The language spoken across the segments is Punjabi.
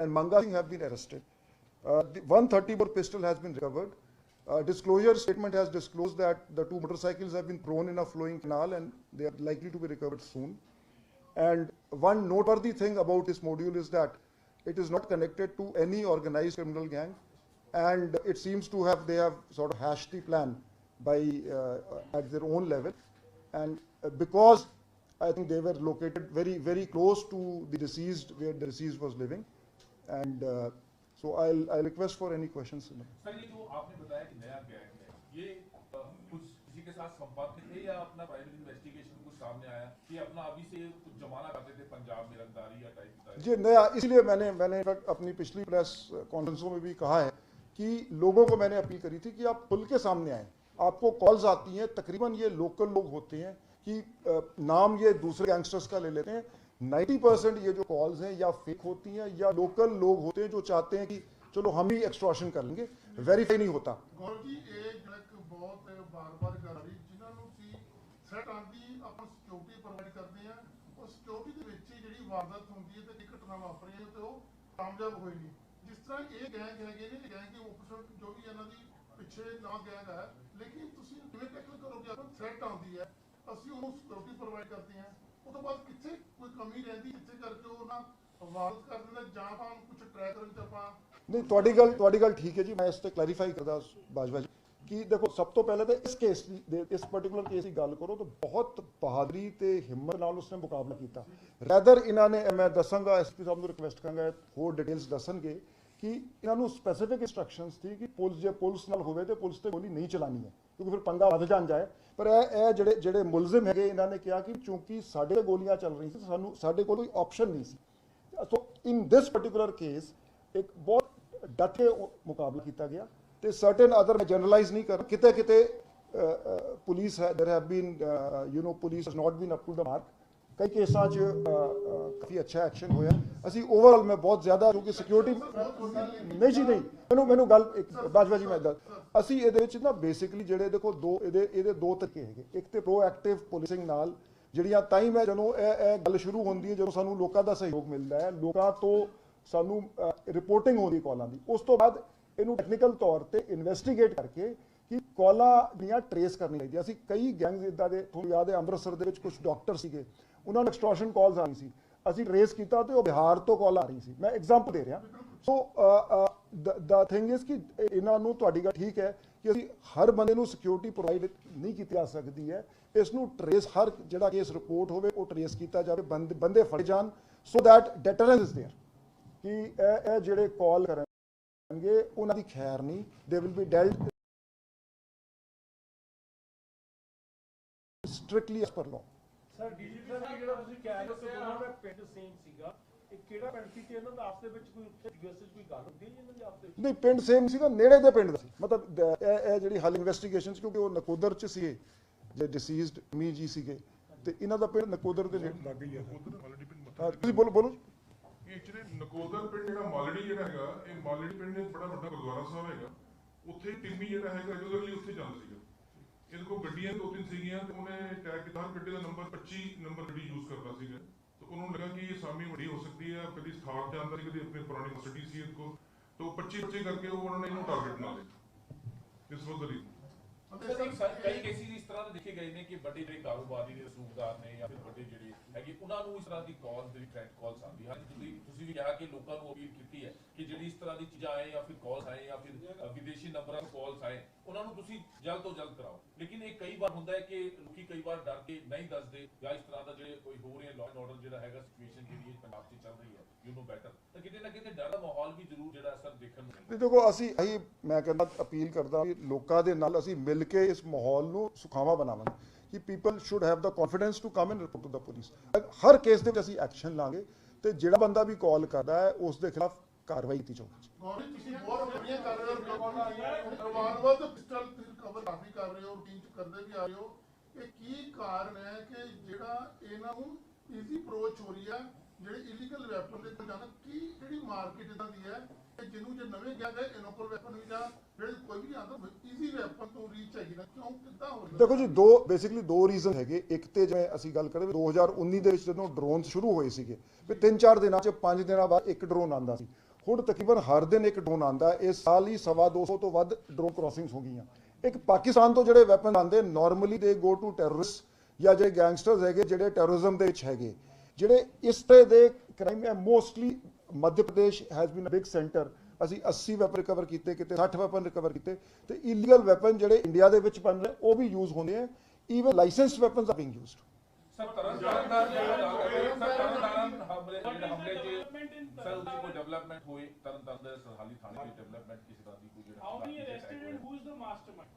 and Manga Singh have been arrested. The 134 pistol has been recovered. Disclosure statement has disclosed that the 2 motorcycles have been thrown in a flowing canal and they are likely to be recovered soon. And one noteworthy thing about this module is that it is not connected to any organized criminal gang, and it seems to have, they have sort of hashed the plan by at their own level, and because I think they were located very, very close to the deceased, where the deceased was living, and so I'll request for any questions. Sir, ये जो आपने बताया कि नया गैंग है, ये कुछ किसी के साथ संपर्क में थे या अपना प्राइवेट इन्वेस्टिगेशन कुछ सामने आया कि अपना अभी से कुछ जमाना करते थे पंजाब में रंगदारी या टाइप? जी नया, इसलिए मैंने अपनी पिछली प्रेस कॉन्फ्रेंसों में भी कहा है कि लोगों को मैंने अपील करी थी कि आप खुल के सामने आएँ। आपको कॉल्स आती हैं, तकरीबन ये लोकल लोग होते हैं कि नाम ये दूसरे गैंगस्टर्स का ले लेते हैं। 90% ये जो कॉल्स हैं या फेक होती हैं या लोकल लोग होते हैं जो चाहते हैं कि चलो हम ही एक्सटॉर्शन कर लेंगे, वेरीफाई नहीं होता। गौरव जी, एक बहुत बार-बार कर रही जिन्हां नूं सी थ्रेट आंदी ਆਪਾਂ ਸਿਕਿਉਰਿਟੀ ਪ੍ਰੋਵਾਈਡ ਕਰਦੇ ਆ, ਉਹ ਸਿਕਿਉਰਿਟੀ ਦੇ ਵਿੱਚ ਹੀ ਜਿਹੜੀ ਵਾਰਦਾਤ ਹੁੰਦੀ ਹੈ ਤੇ ਘਟਨਾ ਵਾਪਰੀ ਹੈ ਤੇ ਉਹ ਕਾਮਯਾਬ ਹੋਈ ਨਹੀਂ। ਜਿਸ ਤਰ੍ਹਾਂ ਇਹ ਗੈਂਗ ਹੈਗੇ ਨੇ, ਗੈਂਗ ਦੀ ਆਪਰੇਸ਼ਨ ਜੋ ਵੀ ਇਹਨਾਂ ਦੀ ਪਿੱਛੇ ਨਾ ਗੈਂਗ ਹੈ, ਲੇਕਿਨ ਤੁਸੀਂ ਕਿਵੇਂ ਟੈਕਲ ਕਰੋਗੇ? ਆਪਾਂ ਥ੍ਰੈਟ ਆਉਂਦੀ ਹੈ, ਅਸੀਂ ਉਹਨੂੰ ਸਿਕਿਉਰਿਟੀ ਪ੍ਰੋਵਾਈਡ ਕਰਦੇ ਹਾਂ, ਉਹ ਤੋਂ ਬਾਅਦ ਕਿੱਥੇ ਕੋਈ ਕਮੀ ਰਹਿੰਦੀ, ਕਿੱਥੇ ਕਰਕੇ ਉਹ ਨਾ ਵਾਰਦਾਤ ਕਰ ਦਿੰਦਾ ਜਾਂ ਆਪਾਂ ਕੁਝ ਟਰੈਕ ਕਰਨ ਤੇ ਆਪਾਂ नहीं, ਤੁਹਾਡੀ ਗੱਲ ठीक है जी। मैं इस पर क्लैरीफाई करदा बाजवा जी कि देखो, सब तो पहले तो इस केस इस पर्टिकुलर केस की गल करो तो बहुत बहादरी ते हिम्मत नाल उसने मुकाबला किया। रैदर इन्होंने, मैं दसांगा एसपी साहब को रिक्वेस्ट करांगा होर डिटेल्स दसणगे कि इन्होंने स्पैसीफिक इंस्ट्रक्शंस थी कि पुलिस नाल होवे ते पुलिस ते गोली नहीं चलानी है, क्योंकि फिर पंगा वध जान जाए। पर ये ਜਿਹੜੇ मुलजिम है, इन्होंने कहा कि चूंकि साडे गोलियां चल रही थी, सानू साडे कोल कोई ऑप्शन नहीं सी। सो इन दिस पर्टिकुलर केस एक बहुत डट के मुकाबला किया गया ਤੇ ਸਰਟਨ ਅਦਰ, ਮੈਂ ਜਨਰਲਾਈਜ਼ ਨਹੀਂ ਕਰ, ਕਿਤੇ ਕਿਤੇ ਪੁਲਿਸ ਹੈ, there have been police has not been up to the mark. कई केसां 'ਚ काफ़ी अच्छा एक्शन होया। ਅਸੀਂ ਓਵਰਆਲ ਮੈਂ ਬਹੁਤ ਜ਼ਿਆਦਾ, ਕਿਉਂਕਿ ਸਿਕਿਉਰਿਟੀ ਨਹੀਂ ਜੀ, ਨਹੀਂ ਮੈਨੂੰ ਗੱਲ ਬਾਜਵਾ ਜੀ, ਮੈਂ ਅਸੀਂ ਇਹਦੇ ਵਿੱਚ ਨਾ ਬੇਸਿਕਲੀ ਜਿਹੜੇ ਦੇਖੋ ਇਹਦੇ ਦੋ ਤਰੀਕੇ ਹੈਗੇ। ਇੱਕ ਤੇ ਪ੍ਰੋਐਕਟਿਵ ਪੁਲਿਸਿੰਗ ਨਾਲ ਜਿਹੜੀਆਂ ਟਾਈਮ ਹੈ, ਜਦੋਂ ਇਹ ਗੱਲ ਸ਼ੁਰੂ ਹੁੰਦੀ ਹੈ, ਜਦੋਂ ਸਾਨੂੰ ਲੋਕਾਂ ਦਾ ਸਹਿਯੋਗ ਮਿਲਦਾ ਹੈ, ਲੋਕਾਂ ਤੋਂ ਸਾਨੂੰ ਰਿਪੋਰਟਿੰਗ ਹੁੰਦੀ ਕਾਲਾਂ ਦੀ, ਉਸ ਤੋਂ ਬਾਅਦ ਇਹਨੂੰ ਟੈਕਨੀਕਲ ਤੌਰ ਤੇ ਇਨਵੈਸਟੀਗੇਟ ਕਰਕੇ ਕਿ ਕਾਲਾਂ ਦੀਆਂ ਟਰੇਸ ਕਰਨੀ ਚਾਹੀਦੀ। ਅਸੀਂ ਕਈ ਗੈਂਗਸ ਇੱਦਾਂ ਦੇ, ਤੁਹਾਨੂੰ ਯਾਦ ਹੈ ਅੰਮ੍ਰਿਤਸਰ ਦੇ ਵਿੱਚ ਕੁਝ ਡਾਕਟਰ ਸੀਗੇ, ਉਹਨਾਂ ਨੂੰ ਐਕਸਟੋਰਸ਼ਨ ਕਾਲਸ ਆ ਰਹੀ ਸੀ, ਅਸੀਂ ਟਰੇਸ ਕੀਤਾ ਤੇ ਉਹ ਬਿਹਾਰ ਤੋਂ ਕਾਲ ਆ ਰਹੀ ਸੀ। ਮੈਂ ਐਗਜ਼ਾਮਪਲ ਦੇ ਰਿਹਾ। ਸੋ ਦਾ ਥਿੰਗ ਇਜ਼ ਕਿ ਇਹਨਾਂ ਨੂੰ, ਤੁਹਾਡੀ ਗੱਲ ਠੀਕ ਹੈ ਕਿ ਅਸੀਂ ਹਰ ਬੰਦੇ ਨੂੰ ਸਿਕਿਉਰਿਟੀ ਪ੍ਰੋਵਾਈਡ ਨਹੀਂ ਕੀਤੀ ਜਾ ਸਕਦੀ ਹੈ। ਇਸ ਨੂੰ ਟਰੇਸ, ਹਰ ਜਿਹੜਾ ਕੇਸ ਰਿਪੋਰਟ ਹੋਵੇ ਉਹ ਟਰੇਸ ਕੀਤਾ ਜਾਵੇ, ਬੰਦੇ ਫੜੇ ਜਾਣ, so that deterrence is there ਕਿ ਇਹ ਜਿਹੜੇ ਕਾਲ ਕਰਨ ਉਹਨਾਂ ਦੀ ਖੈਰ ਨਹੀਂ। They will be dealt strictly as per law. Sir DGP ਸਾਹਿਬ ਜਿਹੜਾ ਤੁਸੀਂ ਕਹਿ ਰਹੇ ਹੋ ਦੋਨਾਂ ਦਾ ਪਿੰਡ ਸੇਮ ਸੀਗਾ, ਇਹ ਕਿਹੜਾ ਪਿੰਡ ਸੀ ਤੇ ਇਹਨਾਂ ਦਾ ਆਪਸ ਦੇ ਵਿੱਚ ਕੋਈ ਯੂਐਸਐਸ ਕੋਈ ਗੱਲ ਹੁੰਦੀ ਹੈ ਇਹਨਾਂ ਦੀ ਆਪਸ ਵਿੱਚ? ਨਹੀਂ, ਪਿੰਡ ਸੇਮ ਸੀਗਾ, ਨੇੜੇ ਦੇ ਪਿੰਡ ਦਾ ਸੀ। ਮਤਲਬ ਇਹ ਜਿਹੜੀ ਹਾਲ ਇਨਵੈਸਟੀਗੇਸ਼ਨ, ਕਿਉਂਕਿ ਉਹ ਨਕੋਦਰ 'ਚ ਸੀਗੇ, ਜੇ ਡਿਸੀਜ਼ਡ ਮੀ ਜੀ ਸੀਗੇ, ਤੇ ਇਹਨਾਂ ਦਾ ਪਿੰਡ ਨਕੋਦਰ ਦੇ ਨੇੜੇ ਲੱਗ ਗਈ ਹੈ। ਤੁਸੀਂ ਬੋਲੋ। ਐਕਚੁਅਲੀ ਨਕੋਦਰ ਪਿੰਡ ਜਿਹੜਾ ਮਾਲੜੀ ਜਿਹੜਾ ਹੈਗਾ, ਇਹ ਮਾਲੜੀ ਪਿੰਡ ਦੇ ਬੜਾ ਵੱਡਾ ਗੁਰਦੁਆਰਾ ਸਾਹਿਬ ਹੈਗਾ, ਉੱਥੇ ਟਿੰਮੀ ਜਿਹੜਾ ਹੈਗਾ ਰੈਗੂਲਰਲੀ ਉੱਥੇ ਜਾਂਦਾ ਸੀਗਾ। ਇਹਦੇ ਕੋਲ ਗੱਡੀਆਂ 2-3 ਸੀਗੀਆਂ ਤੇ ਉਹਨੇ ਟੈਗ ਕੀਤਾ, ਗੱਡੀ ਦਾ ਨੰਬਰ 25 ਨੰਬਰ ਗੱਡੀ ਯੂਜ਼ ਕਰਦਾ ਸੀਗਾ। ਤੇ ਉਹਨੂੰ ਲੱਗਾ ਕਿ ਇਹ ਸਾਮੀ ਵੱਡੀ ਹੋ ਸਕਦੀ ਹੈ, ਕਦੀ ਸਥਾਰ ਜਾਂਦਾ ਸੀ, ਕਦੀ ਆਪਣੀ ਪੁਰਾਣੀ ਮਸਟੀ ਸੀ ਇਹਦੇ ਕੋਲ, ਤੇ ਉਹ 25 ਕਰਕੇ ਉਹਨਾਂ ਨੇ ਇਹਨੂੰ ਟਾਰਗੇਟ ਬਣਾ ਲਿਆ। ਇਸ ਵਾਸ ਦ ਰੀਜ਼ਨ। ਕਈ ਕੇਸਿਸ ਇਸ ਤਰ੍ਹਾਂ ਦੇ ਦੇਖੇ ਗਏ ਨੇ ਕਿ ਵੱਡੇ ਜਿਹੜੇ ਕਾਰੋਬਾਰੀ ਨੇ, ਰਸੂਖਦਾਰ ਨੇ ਜਾਂ ਫਿਰ ਵੱਡੇ ਜਿਹੜੇ ਹੈਗੇ, ਉਹਨਾਂ ਨੂੰ ਇਸ ਤਰ੍ਹਾਂ ਦੀ ਕਾਲ, ਜਿਹੜੀ ਟ੍ਰੈਕ ਕਾਲਸ ਆਉਂਦੀ ਹਨ। ਤੁਸੀਂ ਵੀ ਕਿਹਾ ਕਿ ਲੋਕਾਂ ਨੂੰ ਅਪੀਲ ਕੀਤੀ ਹੈ ਕਿ ਜਿਹੜੀ ਇਸ ਤਰ੍ਹਾਂ ਦੀ ਚੀਜ਼ਾਂ ਆਏ ਜਾਂ ਫਿਰ ਕਾਲਸ ਆਏ ਜਾਂ ਫਿਰ ਵਿਦੇਸ਼ੀ ਨੰਬਰਾਂ ਤੋਂ ਕਾਲਸ ਆਏ, ਉਹਨਾਂ ਨੂੰ ਤੁਸੀਂ ਜਲਦ ਤੋਂ ਜਲਦ ਕਰਾਓ। ਲੇਕਿਨ ਇਹ ਕਈ ਵਾਰ ਹੁੰਦਾ ਹੈ ਕਿ ਲੋਕੀ ਕਈ ਵਾਰ ਡਰ ਕੇ ਨਹੀਂ ਦੱਸਦੇ, ਜਾਂ ਇਸ ਤਰ੍ਹਾਂ ਦਾ ਜਿਹੜੇ ਕੋਈ ਹੋ ਰਿਹਾ ਲਾਅ ਐਂਡ ਆਰਡਰ ਜਿਹੜਾ ਹੈਗਾ ਸਿਚੁਏਸ਼ਨ ਜਿਹੜੀ ਪੰਜਾਬ 'ਚ ਚੱਲ ਰਹੀ ਹੈ, ਯੂ ਨੋ ਬੈਟਰ, ਤਾਂ ਕਿਤੇ ਨਾ ਕਿਤੇ ਡਰ ਦਾ ਮਾਹੌਲ ਵੀ ਜ਼ਰੂਰ ਜਿਹੜਾ ਅਸਰ ਦੇਖਣ ਨੂੰ ਮਿਲਦਾ। ਦੇਖੋ, ਅਸੀਂ ਮੈਂ ਕਹਿੰਦਾ ਅਪੀਲ ਕਰਦਾ ਕਿ ਲੋਕਾਂ ਦੇ ਨਾਲ ਅਸੀਂ ਮਿਲ ਕੇ ਇਸ ਮਾਹੌਲ ਨੂੰ ਸੁਖਾਵਾਂ ਬਣਾਵਾਂਗੇ ਕਿ people should have the confidence to come and report to the police. ਹਰ ਕੇਸ ਦੇ ਵਿੱਚ ਅਸੀਂ ਐਕਸ਼ਨ ਲਾਂਗੇ ਤੇ ਜਿਹੜਾ ਬੰਦਾ ਵੀ ਕਾਲ ਕਰਦਾ ਹੈ ਉਸ ਦੇ ਖਿਲਾਫ ਕਾਰਵਾਈ ਕੀਤੀ ਜਾਊਗੀ। ਗੌਰਵ, ਤੁਸੀਂ ਬਹੁਤ ਵਧੀਆ ਕਰ ਰਹੇ ਹੋ, ਰਮਾਨਵਤ ਪਿਸਟਲ ਕਵਰ ਕਾਫੀ ਕਰ ਰਹੇ ਹੋ, ਰੂਟੀਨ 'ਚ ਕਰਦੇ ਵੀ ਆ ਰਹੇ ਹੋ। ਇਹ ਕੀ ਕਾਰਨ ਹੈ ਕਿ ਜਿਹੜਾ ਇਹਨਾਂ ਨੂੰ ਈਜ਼ੀ ਅਪਰੋਚ ਹੋ ਰਹੀ ਹੈ, ਜਿਹੜੇ ਇਲੀਗਲ ਵੈਪਨ ਦੇ ਕੋਲ ਜਾਣਾ, ਕੀ ਜਿਹੜੀ ਮਾਰਕੀਟ ਇਦਾਂ ਦੀ ਹੈ ਕਿ ਜਿਹਨੂੰ ਜੇ ਨਵੇਂ ਗਿਆ ਗਏ ਇਨੋਕਲ ਵੈਪਨ ਵੀ ਜਾਂ ਜਿਹੜੇ ਕੋਈ ਵੀ ਆਉਂਦਾ ਈਜ਼ੀ ਵੈਪਨ ਤੋਂ ਰੀਚ ਹੈਗੀ ਨਾ, ਕਿਉਂ ਕਿੱਦਾਂ ਹੋ ਰਿਹਾ? ਦੇਖੋ ਜੀ, ਬੇਸਿਕਲੀ ਦੋ ਰੀਜ਼ਨ ਹੈਗੇ। ਇੱਕ ਤੇ ਜਿਵੇਂ ਅਸੀਂ ਗੱਲ ਕਰੀਏ 2019 ਦੇ ਵਿੱਚ ਜਦੋਂ ਡਰੋਨ ਸ਼ੁਰੂ ਹੋਏ ਸੀਗੇ, ਫਿਰ 3-4 ਦਿਨਾਂ 'ਚ 5 ਦਿਨਾਂ ਬਾਅਦ ਇੱਕ ਡਰੋਨ ਆਉਂਦਾ ਸੀ। ਹੁਣ ਤਕਰੀਬਨ ਹਰ ਦਿਨ ਇੱਕ ਡਰੋਨ ਆਉਂਦਾ। ਇਸ ਸਾਲ ਹੀ 250 ਤੋਂ ਵੱਧ ਡਰੋਨ ਕ੍ਰਾਸਿੰਗਸ ਹੋ ਗਈਆਂ। ਇੱਕ ਪਾਕਿਸਤਾਨ ਤੋਂ ਜਿਹੜੇ ਵੈਪਨ ਆਉਂਦੇ ਨਾਰਮਲੀ ਦੇ ਗੋ ਟੂ ਟੈਰਰਿਸਟ ਜਾਂ ਜਿਹੜੇ ਗੈਂਗਸਟਰਸ ਹੈਗੇ ਜਿਹੜੇ ਟੈਰਰਿਜ਼ਮ ਦੇ ਵਿੱਚ ਹੈਗੇ, ਜਿਹੜੇ ਇਸ ਤਰ੍ਹਾਂ ਦੇ ਕ੍ਰਾਈਮ ਹੈ। Mostly Madhya Pradesh has been a big centre. ਅਸੀਂ 80 ਵੈਪਨ ਰਿਕਵਰ ਕੀਤੇ, ਕਿਤੇ 60 ਵੈਪਨ ਰਿਕਵਰ ਕੀਤੇ। ਤੇ ਇਲੀਗਲ ਵੈਪਨ ਜਿਹੜੇ ਇੰਡੀਆ ਦੇ ਵਿੱਚ ਬਣ ਰਹੇ ਉਹ ਵੀ ਯੂਜ਼ ਹੁੰਦੇ ਆ। Even licensed weapons R being used. Sir Tarn Taran ਹਮਲੇ ਸਰ ਉਹਦੀ ਕੋਈ ਡਿਵੈਲਪਮੈਂਟ ਹੋਏ, ਤਰਨਤਾਰਨ ਦੇ ਸਰਹਾਲੀ ਥਾਣੇ ਦੀ ਡਿਵੈਲਪਮੈਂਟ ਕਿਸੇ ਤਰ੍ਹਾਂ ਦੀ ਕੋਈ ਜਿਹੜਾ How many arrested and who is the mastermind?